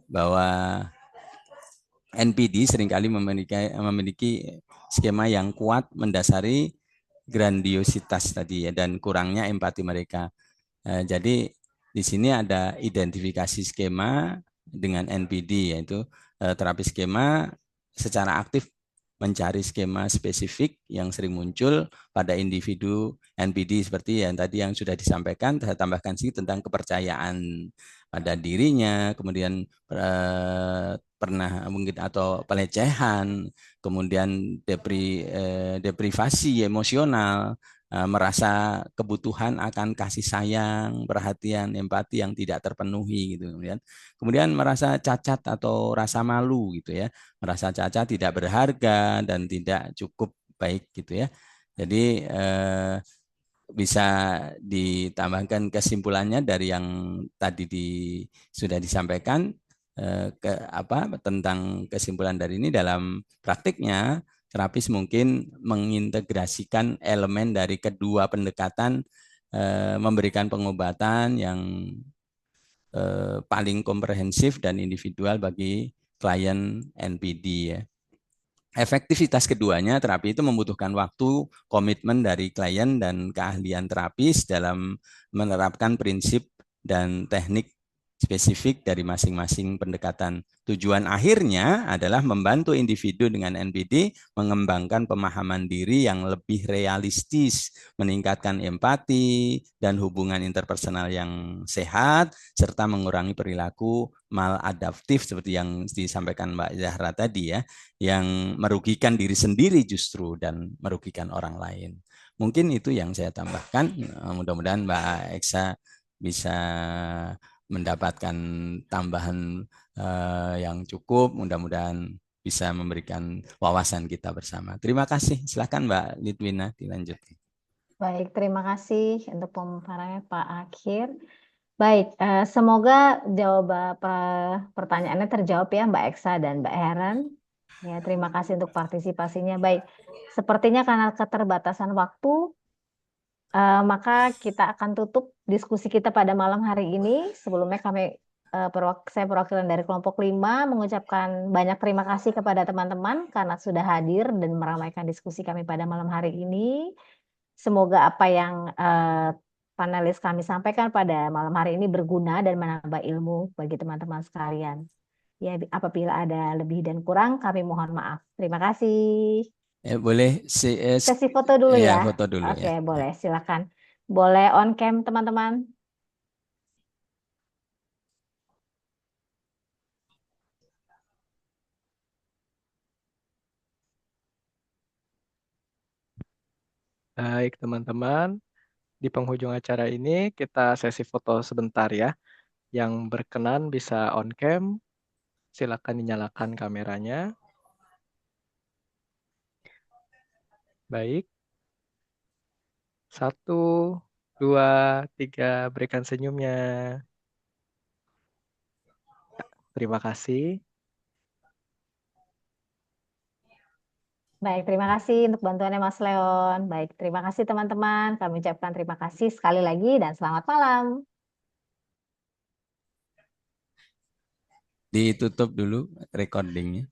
bahwa NPD seringkali memiliki skema yang kuat mendasari grandiositas tadi ya dan kurangnya empati mereka. Jadi di sini ada identifikasi skema dengan NPD, yaitu terapi skema secara aktif mencari skema spesifik yang sering muncul pada individu NPD seperti yang tadi yang sudah disampaikan. Saya tambahkan sih tentang kepercayaan pada dirinya, kemudian pernah mungkin atau pelecehan, kemudian deprivasi emosional, merasa kebutuhan akan kasih sayang, perhatian, empati yang tidak terpenuhi gitu. Kemudian merasa cacat atau rasa malu gitu ya, merasa cacat, tidak berharga dan tidak cukup baik gitu ya. Jadi bisa ditambahkan kesimpulannya dari yang tadi sudah disampaikan tentang kesimpulan dari ini dalam praktiknya terapis mungkin mengintegrasikan elemen dari kedua pendekatan, memberikan pengobatan yang paling komprehensif dan individual bagi klien NPD ya. Efektivitas keduanya, terapi itu membutuhkan waktu, komitmen dari klien dan keahlian terapis dalam menerapkan prinsip dan teknik spesifik dari masing-masing pendekatan. Tujuan akhirnya adalah membantu individu dengan NPD mengembangkan pemahaman diri yang lebih realistis, meningkatkan empati dan hubungan interpersonal yang sehat, serta mengurangi perilaku maladaptif seperti yang disampaikan Mbak Zahra tadi ya, yang merugikan diri sendiri justru dan merugikan orang lain. Mungkin itu yang saya tambahkan. Mudah-mudahan Mbak Eksa bisa mendapatkan tambahan yang cukup. Mudah-mudahan bisa memberikan wawasan kita bersama. Terima kasih. Silakan Mbak Litwina dilanjutkan. Baik, terima kasih untuk pemaparannya Pak Akhir. Baik, semoga jawaban pertanyaannya terjawab ya Mbak Eksa dan Mbak Heren. Ya, terima kasih untuk partisipasinya. Baik, sepertinya karena keterbatasan waktu, maka kita akan tutup diskusi kita pada malam hari ini. Sebelumnya saya perwakilan dari kelompok 5 mengucapkan banyak terima kasih kepada teman-teman karena sudah hadir dan meramaikan diskusi kami pada malam hari ini. Semoga apa yang panelis kami sampaikan pada malam hari ini berguna dan menambah ilmu bagi teman-teman sekalian. Ya, apabila ada lebih dan kurang, kami mohon maaf. Terima kasih. Boleh Sesi foto dulu ya. foto dulu Oke, ya. boleh. Silakan. Boleh on cam, teman-teman. Baik, teman-teman. Di penghujung acara ini kita sesi foto sebentar ya. Yang berkenan bisa on cam. Silakan dinyalakan kameranya. Baik. 1, 2, 3, berikan senyumnya. Terima kasih. Baik, terima kasih untuk bantuannya Mas Leon. Baik, terima kasih teman-teman. Kami ucapkan terima kasih sekali lagi dan selamat malam. Ditutup dulu recordingnya.